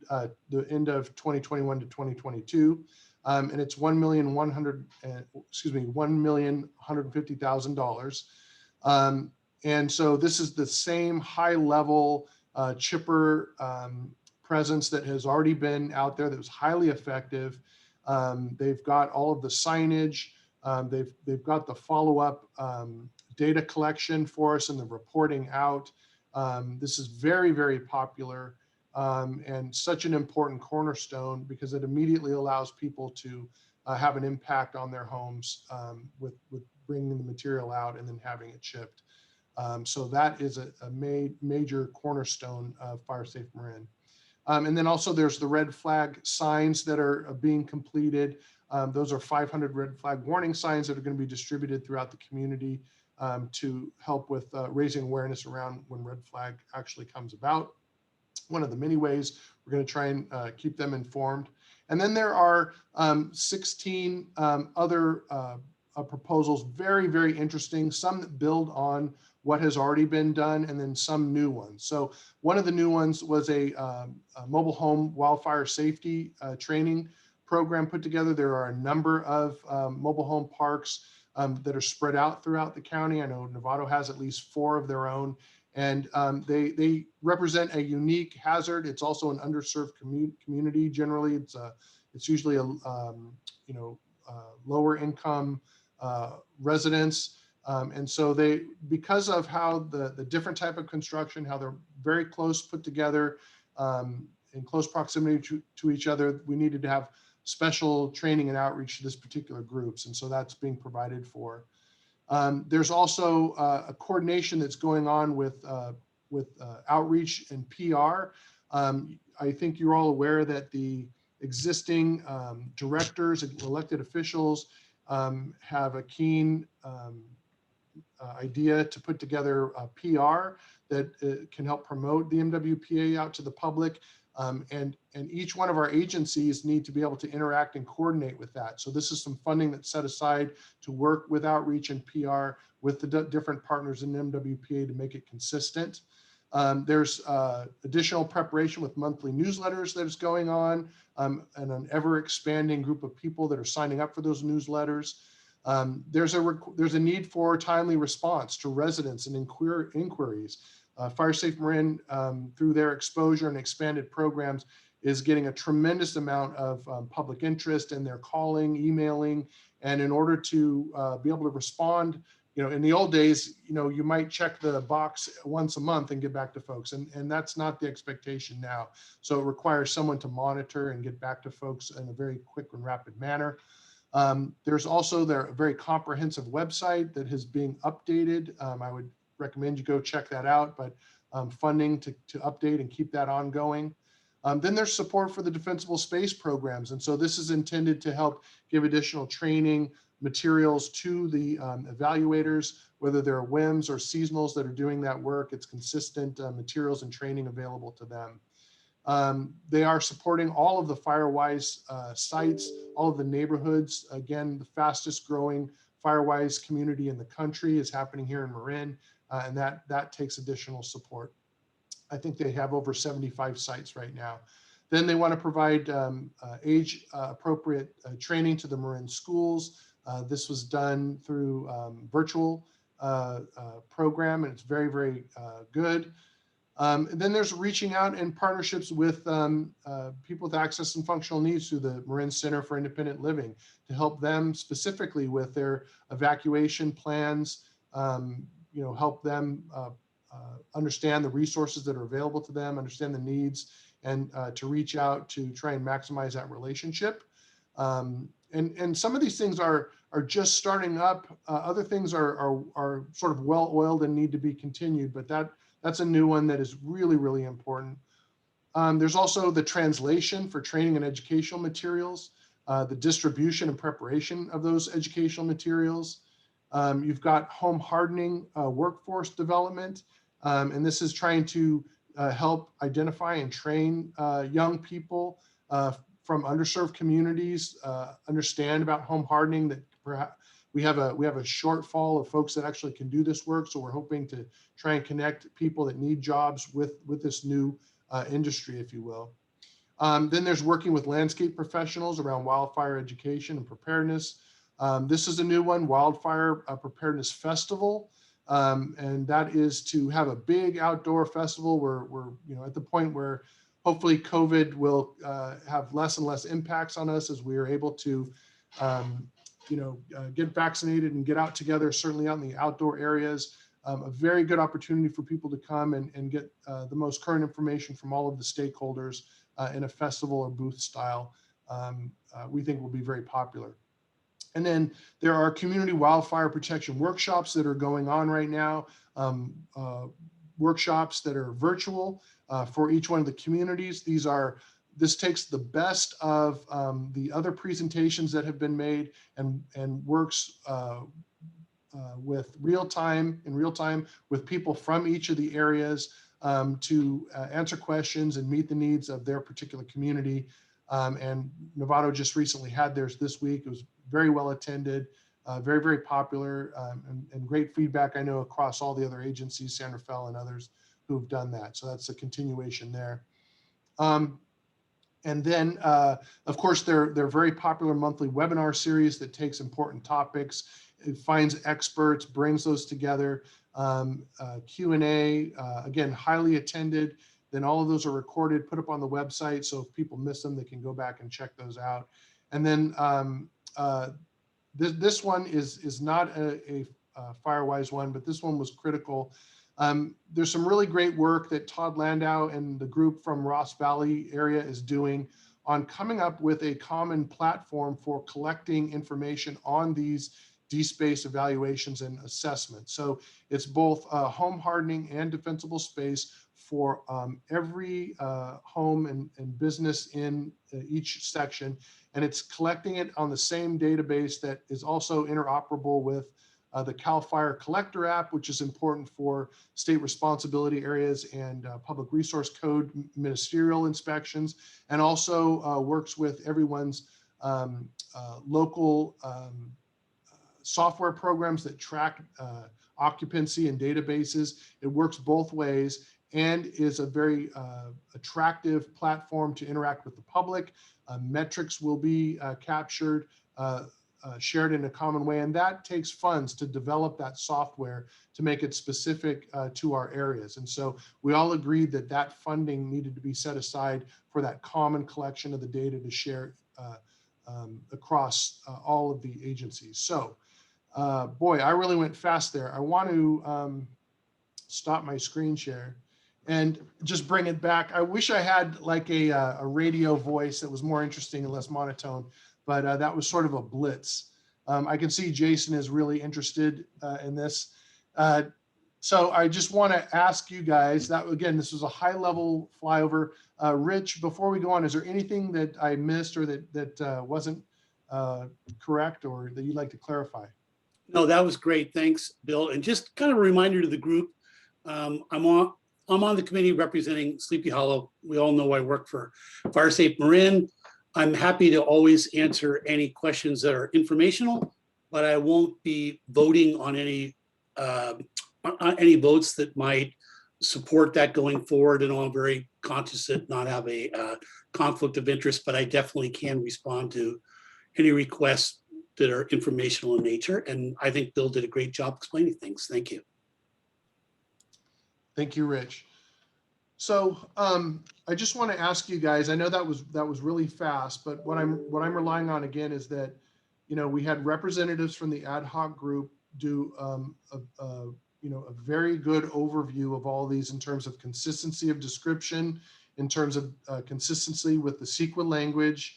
B: the end of 2021 to 2022. And it's $1,150,000. And so this is the same high level chipper presence that has already been out there that was highly effective. They've got all of the signage. They've got the follow-up data collection for us and the reporting out. This is very, very popular. And such an important cornerstone because it immediately allows people to have an impact on their homes with bringing the material out and then having it shipped. So that is a major cornerstone of Fire Safe Marin. And then also there's the red flag signs that are being completed. Those are 500 red flag warning signs that are going to be distributed throughout the community to help with raising awareness around when red flag actually comes about. One of the many ways we're going to try and keep them informed. And then there are 16 other proposals, very, very interesting, some that build on what has already been done, and then some new ones. So one of the new ones was a mobile home wildfire safety training program put together. There are a number of mobile home parks that are spread out throughout the county. I know Novato has at least 4 of their own. And they represent a unique hazard. It's also an underserved community. Generally, it's usually a lower income residents, and so because of how the different type of construction, how they're very close put together in close proximity to each other, we needed to have special training and outreach to this particular groups, and so that's being provided for. There's also a coordination that's going on with outreach and PR. I think you're all aware that the existing directors and elected officials have a keen idea to put together a PR that can help promote the MWPA out to the public. And each one of our agencies need to be able to interact and coordinate with that. So this is some funding that's set aside to work with outreach and PR with the different partners in MWPA to make it consistent. There's additional preparation with monthly newsletters that is going on, and an ever expanding group of people that are signing up for those newsletters. There's a need for timely response to residents and inquiries. Fire Safe Marin, through their exposure and expanded programs, is getting a tremendous amount of public interest, and they're calling, emailing, and in order to be able to respond, in the old days, you might check the box once a month and get back to folks, and that's not the expectation now. So it requires someone to monitor and get back to folks in a very quick and rapid manner. There's also their very comprehensive website that is being updated. I would recommend you go check that out, but funding to update and keep that ongoing. Then there's support for the defensible space programs. And so this is intended to help give additional training materials to the evaluators, whether they're WIMs or seasonals that are doing that work. It's consistent materials and training available to them. They are supporting all of the FireWise sites, all of the neighborhoods. Again, the fastest growing FireWise community in the country is happening here in Marin, and that takes additional support. I think they have over 75 sites right now. Then they want to provide age appropriate training to the Marin schools. This was done through virtual program, and it's very, very good. And then there's reaching out in partnerships with people with access and functional needs through the Marin Center for Independent Living to help them specifically with their evacuation plans, help them understand the resources that are available to them, understand the needs, and to reach out to try and maximize that relationship. And some of these things are just starting up. Other things are sort of well-oiled and need to be continued, but that's a new one that is really, really important. There's also the translation for training and educational materials, the distribution and preparation of those educational materials. You've got home hardening workforce development, and this is trying to help identify and train young people from underserved communities, understand about home hardening, that perhaps we have a shortfall of folks that actually can do this work. So we're hoping to try and connect people that need jobs with this new industry, if you will. Then there's working with landscape professionals around wildfire education and preparedness. This is a new one, Wildfire Preparedness Festival. And that is to have a big outdoor festival where we're at the point where hopefully COVID will have less and less impacts on us as we are able to get vaccinated and get out together, certainly out in the outdoor areas. A very good opportunity for people to come and get the most current information from all of the stakeholders in a festival or booth style. We think will be very popular. And then there are community wildfire protection workshops that are going on right now, workshops that are virtual for each one of the communities. This takes the best of the other presentations that have been made and works with in real time with people from each of the areas to answer questions and meet the needs of their particular community. And Novato just recently had theirs this week. It was very well attended, very, very popular, and great feedback, I know, across all the other agencies, San Rafael and others who've done that. So that's a continuation there. And then, of course, they're very popular monthly webinar series that takes important topics. It finds experts, brings those together. Q&A, again, highly attended. Then all of those are recorded, put up on the website. So if people miss them, they can go back and check those out. And then this one is not a FireWise one, but this one was critical. There's some really great work that Todd Landau and the group from Ross Valley area is doing on coming up with a common platform for collecting information on these DSpace evaluations and assessments. So it's both home hardening and defensible space for every home and business in each section. And it's collecting it on the same database that is also interoperable with the CAL FIRE Collector app, which is important for state responsibility areas and public resource code ministerial inspections, and also works with everyone's local software programs that track occupancy and databases. It works both ways, and is a very attractive platform to interact with the public. Metrics will be captured, shared in a common way, and that takes funds to develop that software to make it specific to our areas. And so we all agreed that that funding needed to be set aside for that common collection of the data to share across all of the agencies. So boy, I really went fast there. I want to stop my screen share and just bring it back. I wish I had like a radio voice that was more interesting and less monotone, but that was sort of a blitz. I can see Jason is really interested in this. So I just want to ask you guys that, again, this was a high level flyover. Rich, before we go on, is there anything that I missed or that wasn't correct or that you'd like to clarify?
K: No, that was great. Thanks, Bill. And just kind of a reminder to the group, I'm on the committee representing Sleepy Hollow. We all know I work for Fire Safe Marin. I'm happy to always answer any questions that are informational, but I won't be voting on any votes that might support that going forward. And I'm very conscious that not have a conflict of interest, but I definitely can respond to any requests that are informational in nature. And I think Bill did a great job explaining things. Thank you.
B: Thank you, Rich. So I just want to ask you guys, I know that was really fast, but what I'm relying on again is that, you know, we had representatives from the ad hoc group do a very good overview of all these in terms of consistency of description, in terms of consistency with the CEQA language.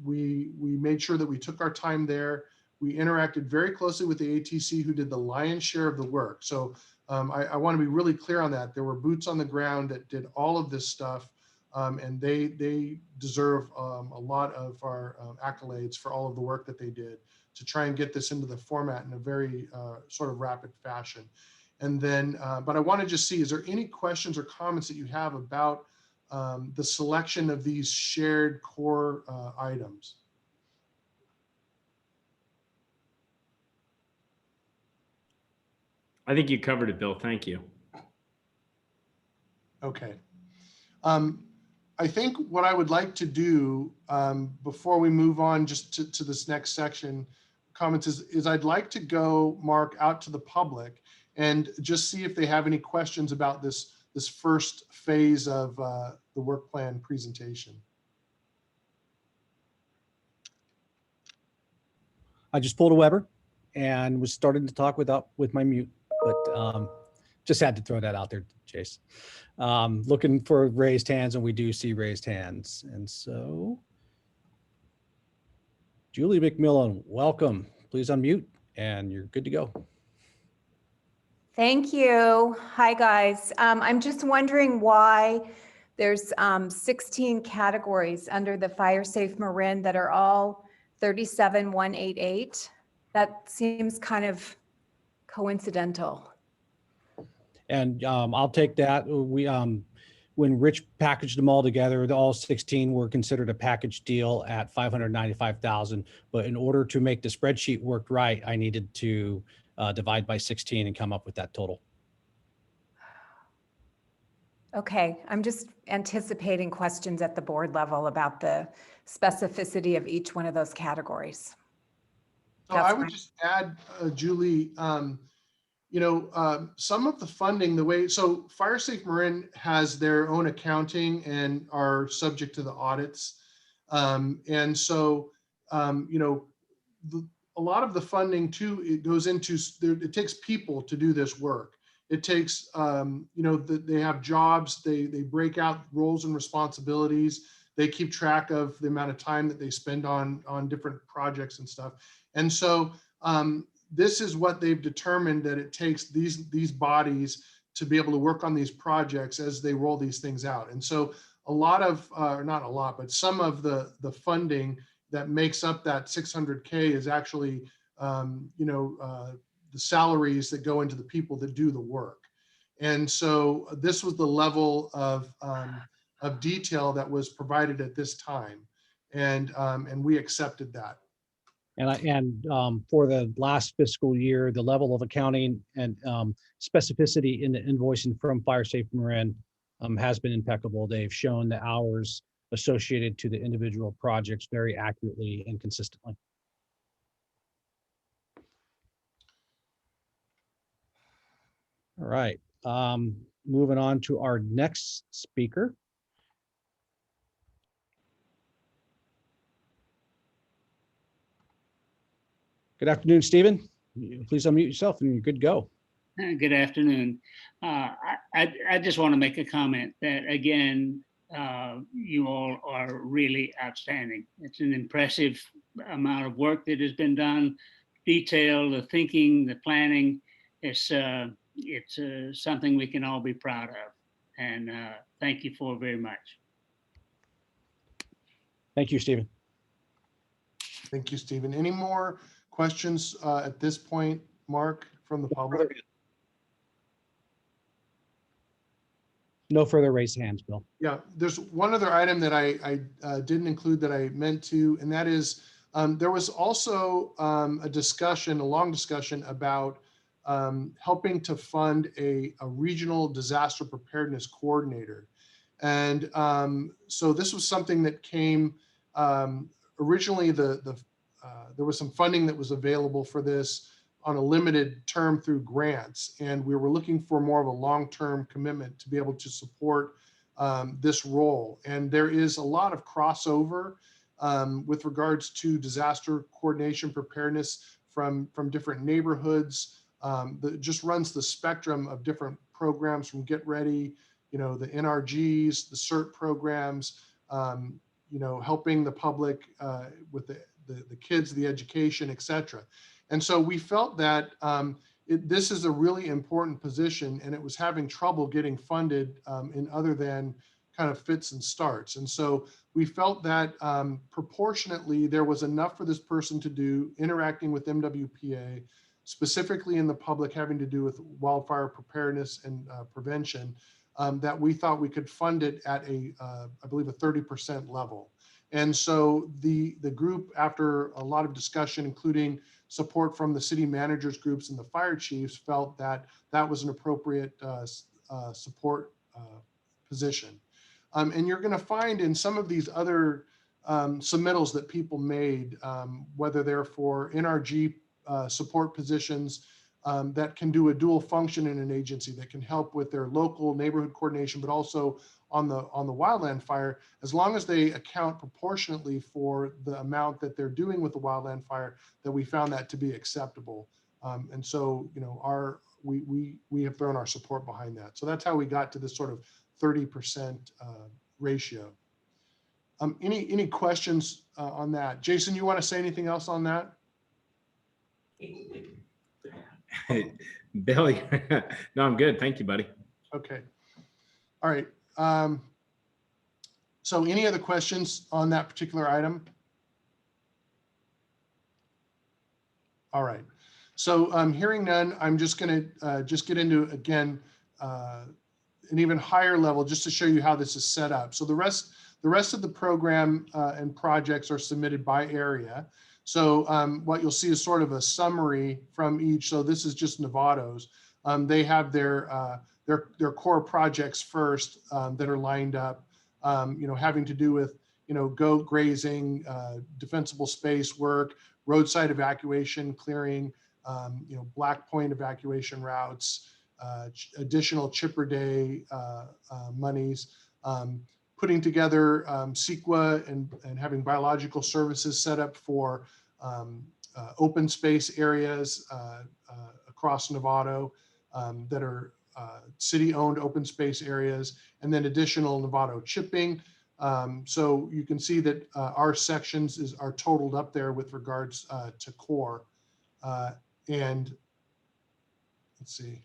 B: We made sure that we took our time there. We interacted very closely with the ATC, who did the lion's share of the work. So I want to be really clear on that. There were boots on the ground that did all of this stuff, and they deserve a lot of our accolades for all of the work that they did to try and get this into the format in a very sort of rapid fashion. And then, but I want to just see, is there any questions or comments that you have about the selection of these shared core items?
C: I think you covered it, Bill. Thank you.
B: Okay. I think what I would like to do before we move on just to this next section, comments is I'd like to go, Mark, out to the public and just see if they have any questions about this first phase of the work plan presentation.
A: I just pulled a Weber and was starting to talk with my mute, but just had to throw that out there, Chase. Looking for raised hands, and we do see raised hands. And so, Julie McMillan, welcome. Please unmute, and you're good to go.
L: Thank you. Hi, guys. I'm just wondering why there's 16 categories under the Fire Safe Marin that are all 37188. That seems kind of coincidental.
A: And I'll take that. We when Rich packaged them all together, all 16 were considered a package deal at $595,000. But in order to make the spreadsheet work right, I needed to divide by 16 and come up with that total.
L: Okay, I'm just anticipating questions at the board level about the specificity of each one of those categories.
B: So I would just add, Julie, some of the funding, the way, so Fire Safe Marin has their own accounting and are subject to the audits. And so, a lot of the funding too, it goes into, it takes people to do this work. It takes, they have jobs, they break out roles and responsibilities. They keep track of the amount of time that they spend on different projects and stuff. And so this is what they've determined, that it takes these bodies to be able to work on these projects as they roll these things out. And so a lot of, not a lot, but some of the funding that makes up that 600K is actually, the salaries that go into the people that do the work. And so this was the level of detail that was provided at this time. And we accepted that.
A: For the last fiscal year, the level of accounting and specificity in the invoicing from Fire Safe Marin has been impeccable. They've shown the hours associated to the individual projects very accurately and consistently. All right, moving on to our next speaker. Good afternoon, Stephen. Please unmute yourself and you're good to go.
M: Good afternoon. I just want to make a comment that, again, you all are really outstanding. It's an impressive amount of work that has been done, detail, the thinking, the planning. It's something we can all be proud of. And thank you for very much.
A: Thank you, Stephen.
B: Thank you, Stephen. Any more questions at this point, Mark, from the public?
A: No further raised hands, Bill.
B: Yeah, there's one other item that I didn't include that I meant to, and that is there was also a long discussion about helping to fund a regional disaster preparedness coordinator. And so this was something that came originally, there was some funding that was available for this on a limited term through grants. And we were looking for more of a long-term commitment to be able to support this role. And there is a lot of crossover with regards to disaster coordination preparedness from different neighborhoods. That just runs the spectrum of different programs from Get Ready, the NRGs, the CERT programs, helping the public with the kids, the education, et cetera. And so we felt that this is a really important position, and it was having trouble getting funded in other than kind of fits and starts. And so we felt that proportionately there was enough for this person to do interacting with MWPA, specifically in the public having to do with wildfire preparedness and prevention, that we thought we could fund it at I believe a 30% level. And so the group, after a lot of discussion, including support from the city managers groups and the fire chiefs, felt that that was an appropriate support position. And you're going to find in some of these other submittals that people made, whether they're for NRG support positions that can do a dual function in an agency that can help with their local neighborhood coordination, but also on the wildland fire, as long as they account proportionately for the amount that they're doing with the wildland fire, that we found that to be acceptable. And so, we have thrown our support behind that. So that's how we got to this sort of 30% ratio. Any questions on that? Jason, you want to say anything else on that?
C: Hey, Bill, no, I'm good. Thank you, buddy.
B: Okay. All right. So any other questions on that particular item? All right. So hearing none, I'm just going to just get into, again, an even higher level just to show you how this is set up. So the rest of the program and projects are submitted by area. So what you'll see is sort of a summary from each. So this is just Nevada's. They have their core projects first that are lined up, having to do with, goat grazing, defensible space work, roadside evacuation, clearing, black point evacuation routes, additional chipper day monies, putting together CEQA and having biological services set up for open space areas across Nevada that are city-owned open space areas, and then additional Nevada chipping. So you can see that our sections are totaled up there with regards to core. And let's see.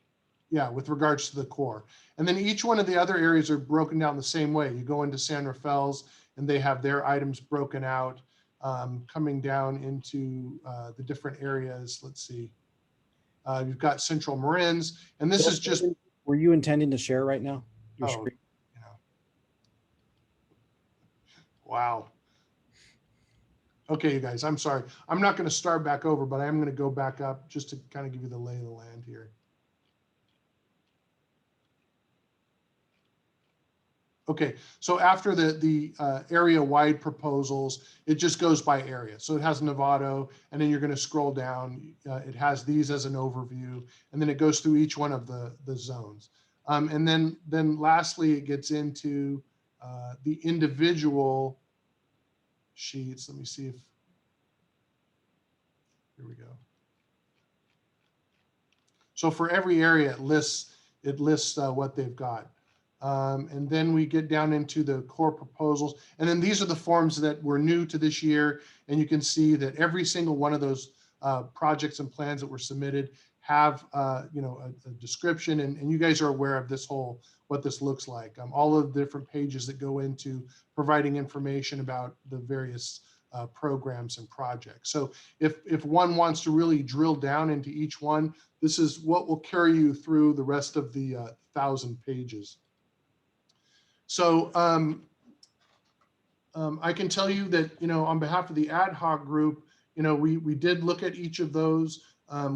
B: Yeah, with regards to the core. And then each one of the other areas are broken down the same way. You go into San Rafael's and they have their items broken out, coming down into the different areas. Let's see. You've got Central Marin's, and this is just.
A: Were you intending to share right now? Your screen?
B: Wow. Okay, you guys, I'm sorry. I'm not going to start back over, but I am going to go back up just to kind of give you the lay of the land here. Okay, so after the area-wide proposals, it just goes by area. So it has Novato, and then you're going to scroll down. It has these as an overview, and then it goes through each one of the zones. And then lastly, it gets into the individual sheets. Let me see if, here we go. So for every area, it lists what they've got. And then we get down into the core proposals. And then these are the forms that were new to this year. And you can see that every single one of those projects and plans that were submitted have a description. And you guys are aware of this whole, what this looks like. All of the different pages that go into providing information about the various programs and projects. So if one wants to really drill down into each one, this is what will carry you through the rest of the 1,000 pages. So I can tell you that, on behalf of the ad hoc group, we did look at each of those.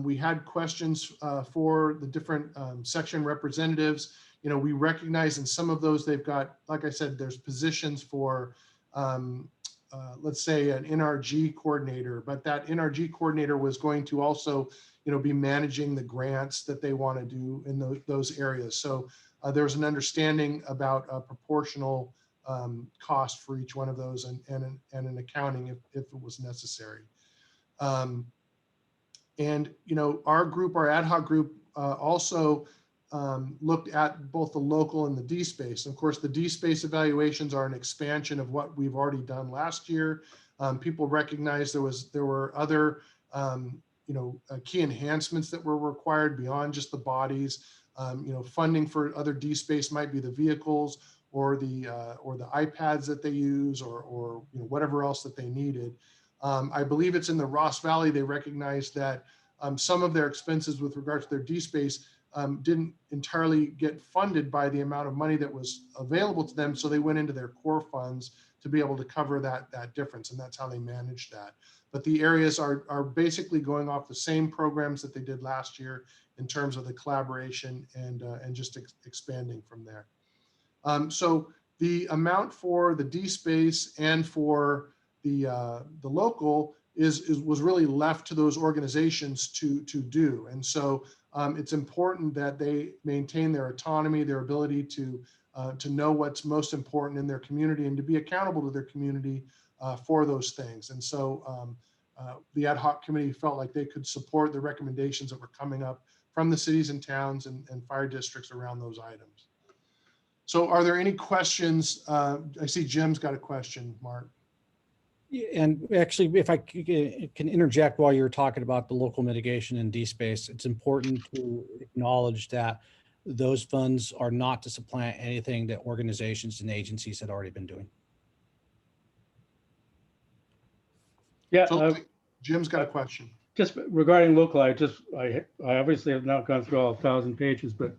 B: We had questions for the different section representatives. We recognize in some of those they've got, like I said, there's positions for, let's say, an NRG coordinator, but that NRG coordinator was going to also, be managing the grants that they want to do in those areas. So there's an understanding about a proportional cost for each one of those and an accounting if it was necessary. And our group, our ad hoc group, also looked at both the local and the D-space. Of course, the D-space evaluations are an expansion of what we've already done last year. People recognized there were other key enhancements that were required beyond just the bodies. Funding for other D-space might be the vehicles or the iPads that they use or whatever else that they needed. I believe it's in the Ross Valley. They recognized that some of their expenses with regard to their D-space didn't entirely get funded by the amount of money that was available to them. So they went into their core funds to be able to cover that difference. And that's how they managed that. But the areas are basically going off the same programs that they did last year in terms of the collaboration and just expanding from there. So the amount for the D-space and for the local was really left to those organizations to do. And so it's important that they maintain their autonomy, their ability to know what's most important in their community and to be accountable to their community for those things. And so the ad hoc committee felt like they could support the recommendations that were coming up from the cities and towns and fire districts around those items. So are there any questions? I see Jim's got a question, Mark.
A: And actually, if I can interject while you're talking about the local mitigation and D-space, it's important to acknowledge that those funds are not to supplant anything that organizations and agencies had already been doing.
F: Yeah,
B: So, Jim's got a question.
F: Just regarding local, I obviously have not gone through all 1,000 pages, but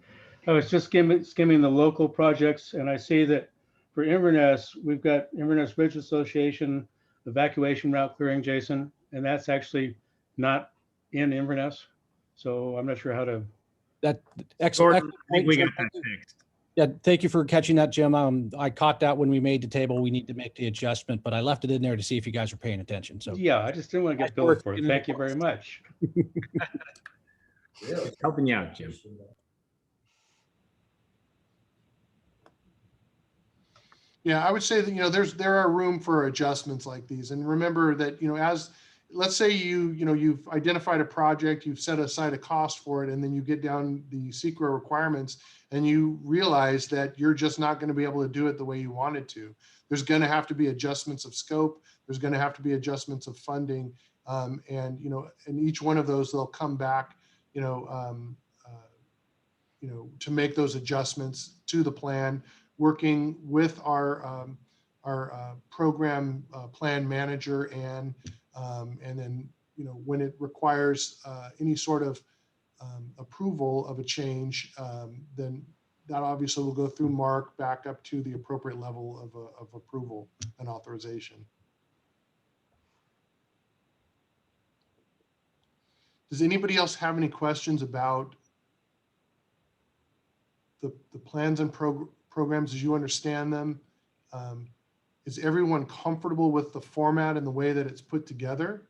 F: I was just skimming the local projects, and I see that for Inverness, we've got Inverness Bridge Association evacuation route clearing, Jason, and that's actually not in Inverness. So I'm not sure how to.
A: That excellent.
C: I think we got that fixed.
A: Yeah, thank you for catching that, Jim. I caught that when we made the table. We need to make the adjustment, but I left it in there to see if you guys are paying attention. So
F: yeah, I just didn't want to get billed for it. Thank you very much.
C: Helping you out, Jim.
B: Yeah, I would say that there are room for adjustments like these, and remember that as let's say you've identified a project, you've set aside a cost for it, and then you get down the CEQA requirements, and you realize that you're just not going to be able to do it the way you wanted to. There's going to have to be adjustments of scope. There's going to have to be adjustments of funding, and in each one of those, they'll come back, to make those adjustments to the plan, working with our program plan manager and then when it requires any sort of approval of a change, then that obviously will go through Mark back up to the appropriate level of approval and authorization. Does anybody else have any questions about the plans and programs as you understand them? Is everyone comfortable with the format and the way that it's put together?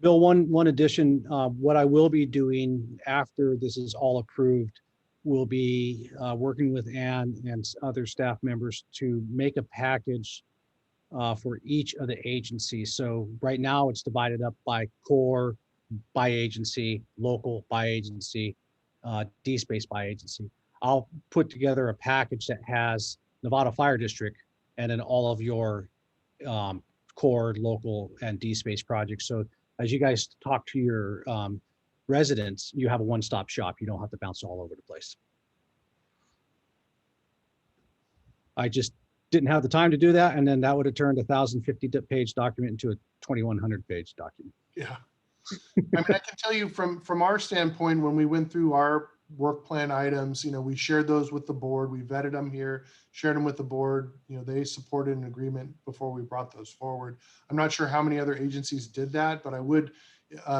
A: Bill, one addition, what I will be doing after this is all approved will be working with Ann and other staff members to make a package for each of the agencies. So right now it's divided up by core, by agency, local by agency, DSpace by agency. I'll put together a package that has Nevada Fire District and then all of your core, local, and DSpace projects. So as you guys talk to your residents, you have a one-stop shop. You don't have to bounce all over the place. I just didn't have the time to do that, and then that would have turned a 1,050-page document into a 2,100-page document.
B: Yeah. I mean, I can tell you from our standpoint, when we went through our work plan items, we shared those with the board. We vetted them here, shared them with the board. They supported an agreement before we brought those forward. I'm not sure how many other agencies did that, but I would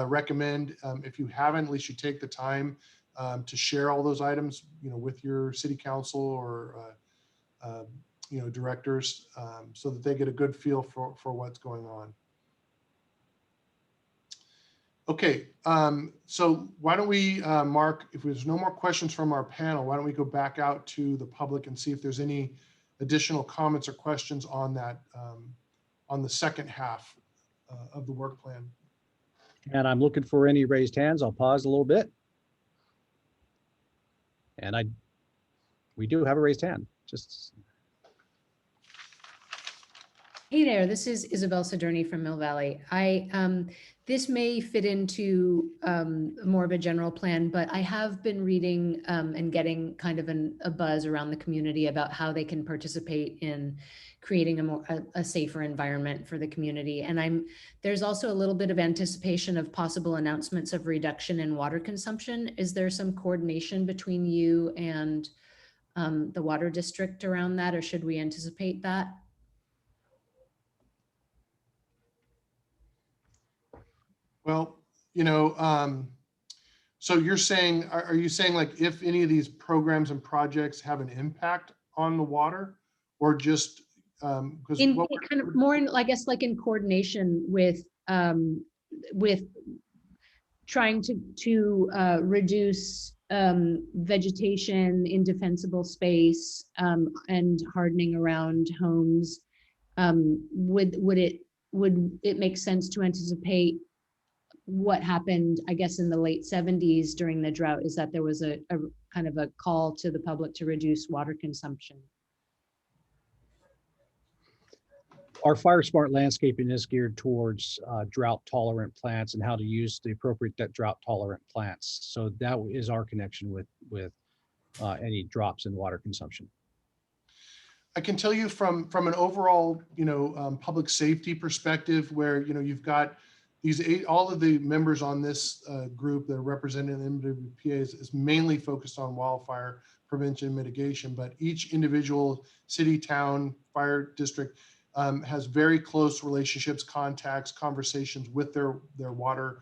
B: recommend, if you haven't, at least you take the time to share all those items, with your city council or directors, so that they get a good feel for what's going on. Okay, so why don't we, Mark, if there's no more questions from our panel, why don't we go back out to the public and see if there's any additional comments or questions on that, on the second half of the work plan.
A: And I'm looking for any raised hands. I'll pause a little bit. And we do have a raised hand. Just.
H: Hey there, this is Isabel Siderney from Mill Valley. This may fit into more of a general plan, but I have been reading and getting kind of a buzz around the community about how they can participate in creating a safer environment for the community. And there's also a little bit of anticipation of possible announcements of reduction in water consumption. Is there some coordination between you and the water district around that, or should we anticipate that?
B: Well, so you're saying, are you saying like if any of these programs and projects have an impact on the water, or just because
H: kind of more in, I guess, like in coordination with trying to reduce vegetation in defensible space and hardening around homes. Would it make sense to anticipate what happened, I guess, in the late 70s during the drought, is that there was a kind of a call to the public to reduce water consumption?
A: Our fire smart landscaping is geared towards drought tolerant plants and how to use the appropriate drought tolerant plants. So that is our connection with any drops in water consumption.
B: I can tell you from an overall, public safety perspective, where, you've got all of the members on this group that are represented in the MWPA is mainly focused on wildfire prevention and mitigation, but each individual city, town, fire district has very close relationships, contacts, conversations with their water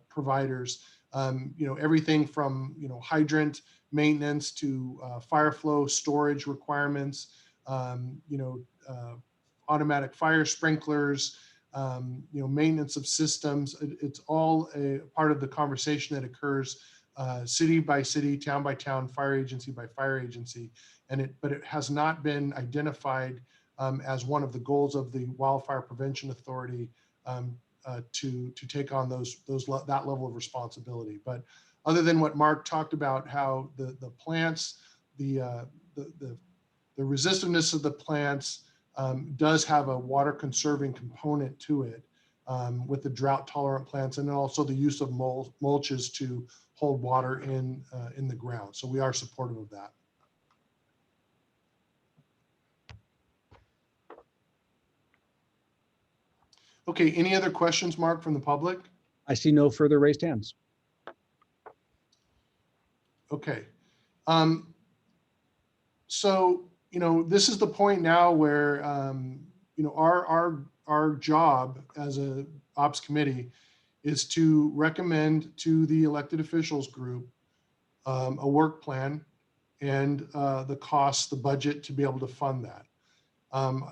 B: providers. Everything from, hydrant maintenance to fire flow storage requirements, automatic fire sprinklers, maintenance of systems. It's all a part of the conversation that occurs city by city, town by town, fire agency by fire agency. But it has not been identified as one of the goals of the Wildfire Prevention Authority to take on that level of responsibility. But other than what Mark talked about, how the plants, the resistiveness of the plants does have a water conserving component to it with the drought tolerant plants, and then also the use of mulches to hold water in the ground. So we are supportive of that. Okay, any other questions, Mark, from the public?
A: I see no further raised hands.
B: Okay. So, this is the point now where our job as a ops committee is to recommend to the elected officials group a work plan and the cost, the budget to be able to fund that.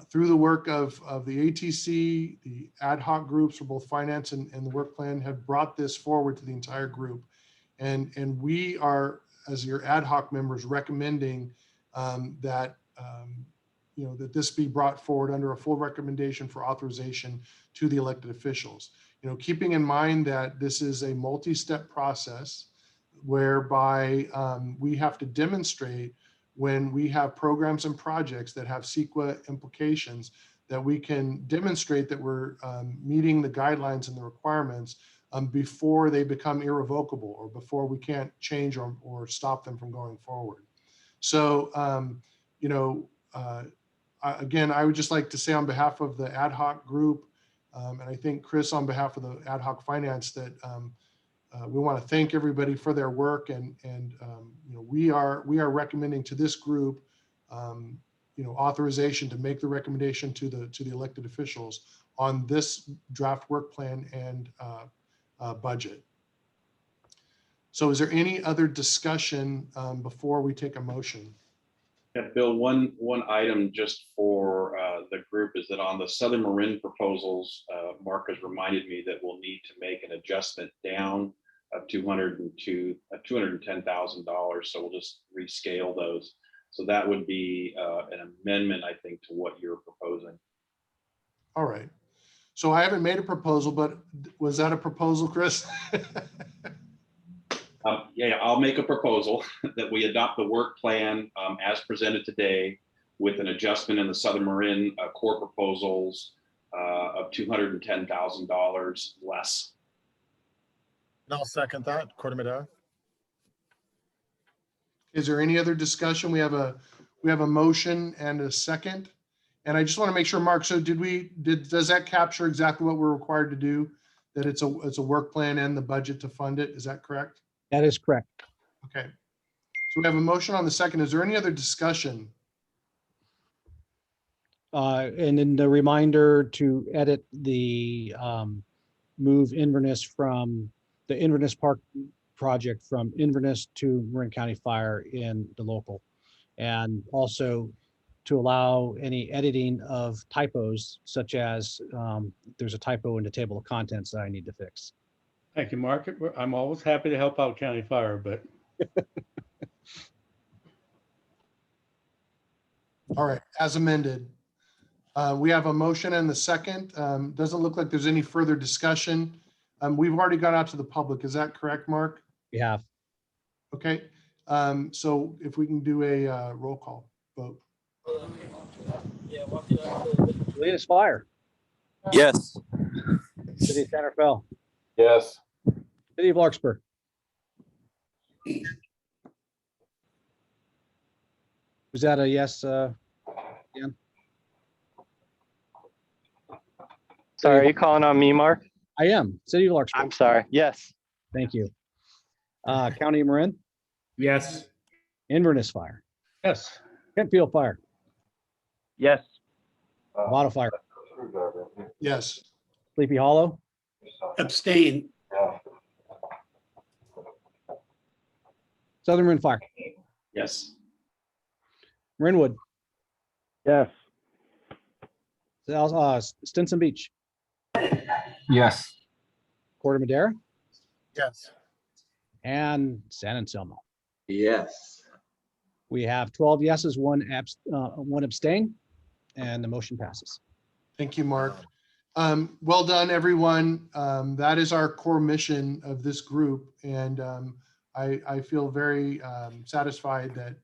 B: Through the work of the ATC, the ad hoc groups for both finance and the work plan have brought this forward to the entire group. And we are, as your ad hoc members, recommending that that this be brought forward under a full recommendation for authorization to the elected officials. Keeping in mind that this is a multi-step process whereby we have to demonstrate when we have programs and projects that have CEQA implications, that we can demonstrate that we're meeting the guidelines and the requirements before they become irrevocable or before we can't change or stop them from going forward. So, again, I would just like to say on behalf of the ad hoc group, and I think Chris on behalf of the ad hoc finance, that we want to thank everybody for their work, and we are recommending to this group authorization to make the recommendation to the elected officials on this draft work plan and budget. So is there any other discussion before we take a motion?
J: Yeah, Bill, one item just for the group is that on the Southern Marin proposals, Mark has reminded me that we'll need to make an adjustment down of $210,000. So we'll just rescale those. So that would be an amendment, I think, to what you're proposing.
B: All right. So I haven't made a proposal, but was that a proposal, Chris?
J: Yeah, I'll make a proposal that we adopt the work plan as presented today with an adjustment in the Southern Marin core proposals of $210,000 less.
G: And I'll second that. Corder.
B: Is there any other discussion? We have a motion and a second. And I just want to make sure, Mark, so does that capture exactly what we're required to do? That it's a work plan and the budget to fund it? Is that correct?
A: That is correct.
B: Okay. So we have a motion on the second. Is there any other discussion?
A: And then the reminder to edit the move Inverness from the Inverness Park project from Inverness to Marin County Fire in the local, and also to allow any editing of typos, such as there's a typo in the table of contents that I need to fix.
F: Thank you, Mark. I'm always happy to help out County Fire, but.
B: All right, as amended. We have a motion and the second. Doesn't look like there's any further discussion. We've already got out to the public. Is that correct, Mark?
A: We have.
B: Okay. So if we can do a roll call vote.
A: Salinas Fire.
N: Yes.
A: City of Santa Fe.
N: Yes.
A: City of Larkspur. Was that a yes? Dan?
N: Sorry, are you calling on me, Mark?
A: I am. City of Larkspur.
N: I'm sorry. Yes.
A: Thank you. County of Marin.
C: Yes.
A: Inverness Fire.
F: Yes.
A: Kentfield Fire.
N: Yes.
A: Bottle Fire.
B: Yes.
A: Sleepy Hollow.
K: Abstain.
A: Southern Marin Fire.
J: Yes.
A: Marinwood.
E: Yes.
A: Stinson Beach.
N: Yes.
A: Corte Madera.
G: Yes.
A: And San Anselmo.
D: Yes.
A: We have 12 yeses, one abstain, and the motion passes.
B: Thank you, Mark. Well done, everyone. That is our core mission of this group. And I feel very satisfied that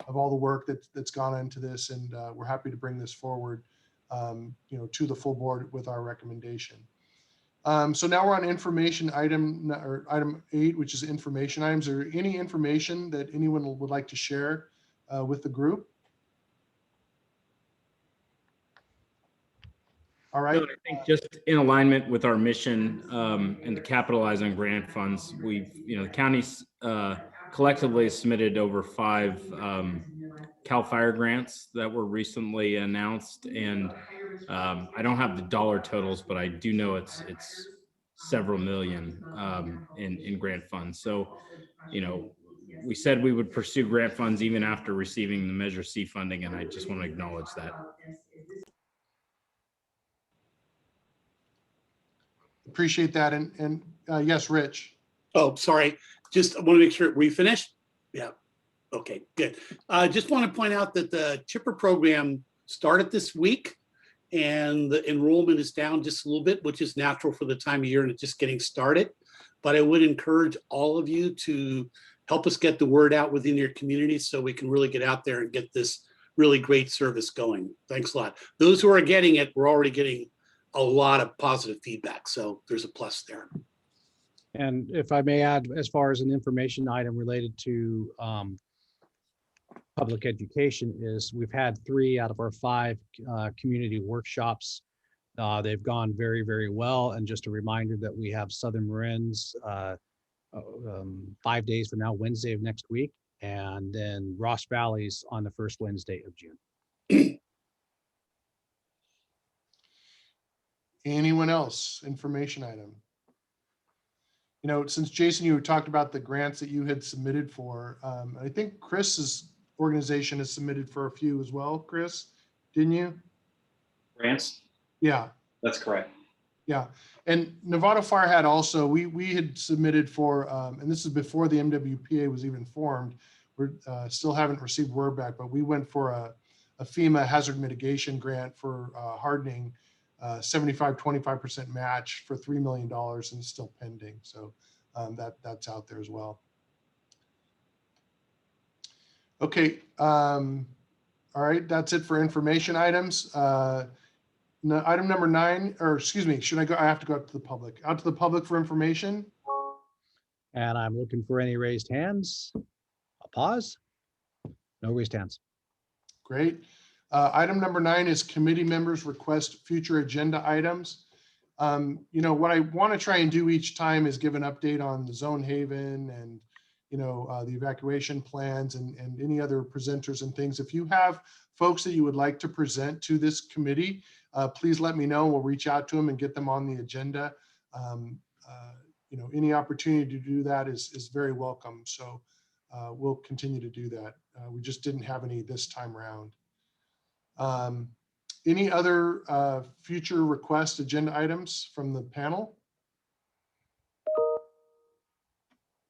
B: of all the work that's gone into this, and we're happy to bring this forward, to the full board with our recommendation. So now we're on information item 8, which is information items. Is there any information that anyone would like to share with the group? All right.
C: I think just in alignment with our mission and to capitalize on grant funds, the counties collectively submitted over 5 CAL FIRE grants that were recently announced, and I don't have the dollar totals, but I do know it's several million in grant funds. So, you know, we said we would pursue grant funds even after receiving the Measure C funding, and I just want to acknowledge that.
B: Appreciate that. And yes, Rich.
K: Oh, sorry. Just want to make sure, were you finished? Yeah. Okay, good. Just want to point out that the chipper program started this week and the enrollment is down just a little bit, which is natural for the time of year and it's just getting started. But I would encourage all of you to help us get the word out within your community so we can really get out there and get this really great service going. Thanks a lot. Those who are getting it, we're already getting a lot of positive feedback. So there's a plus there.
A: And if I may add, as far as an information item related to public education is, we've had 3 out of our 5 community workshops. They've gone very, very well. And just a reminder that we have Southern Marin's 5 days from now, Wednesday of next week, and then Ross Valley's on the first Wednesday of June.
B: Anyone else? Information item. You know, since Jason, you talked about the grants that you had submitted for, I think Chris's organization has submitted for a few as well. Chris, didn't you?
J: Grants?
B: Yeah.
J: That's correct.
B: Yeah. And Nevada Fire had also, we had submitted for, and this is before the MWPA was even formed. We're still haven't received word back, but we went for a FEMA hazard mitigation grant for hardening, 75-25% match for $3 million, and it's still pending. So that's out there as well. Okay. All right. That's it for information items. No, item number 9, or excuse me, should I go? I have to go out to the public. Out to the public for information.
A: And I'm looking for any raised hands. I'll pause. No raised hands.
B: Great. Item number 9 is committee members request future agenda items. You know, what I want to try and do each time is give an update on the Zone Haven and, you know, the evacuation plans and any other presenters and things. If you have folks that you would like to present to this committee, please let me know. We'll reach out to them and get them on the agenda. You know, any opportunity to do that is very welcome. So we'll continue to do that. We just didn't have any this time around. Any other future request agenda items from the panel?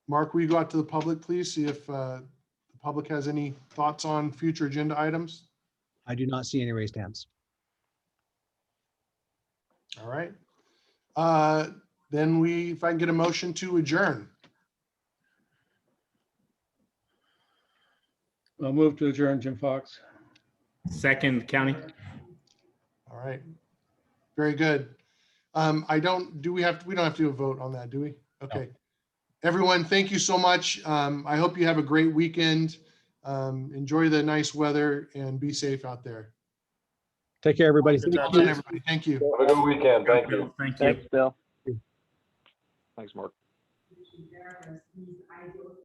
B: Mark, will you go out to the public, please? See if the public has any thoughts on future agenda items?
A: I do not see any raised hands.
B: All right. Then if I can get a motion to adjourn.
F: I'll move to adjourn, Jim Fox.
C: Second, County.
B: All right. Very good. We don't have to do a vote on that, do we? Okay. No. Everyone, thank you so much. I hope you have a great weekend. Enjoy the nice weather and be safe out there.
A: Take care, everybody.
B: Good job, everybody. Thank you.
N: Have a good weekend. Thank you.
C: Thank you.
E: Thanks, Bill.
N: Thanks, Mark.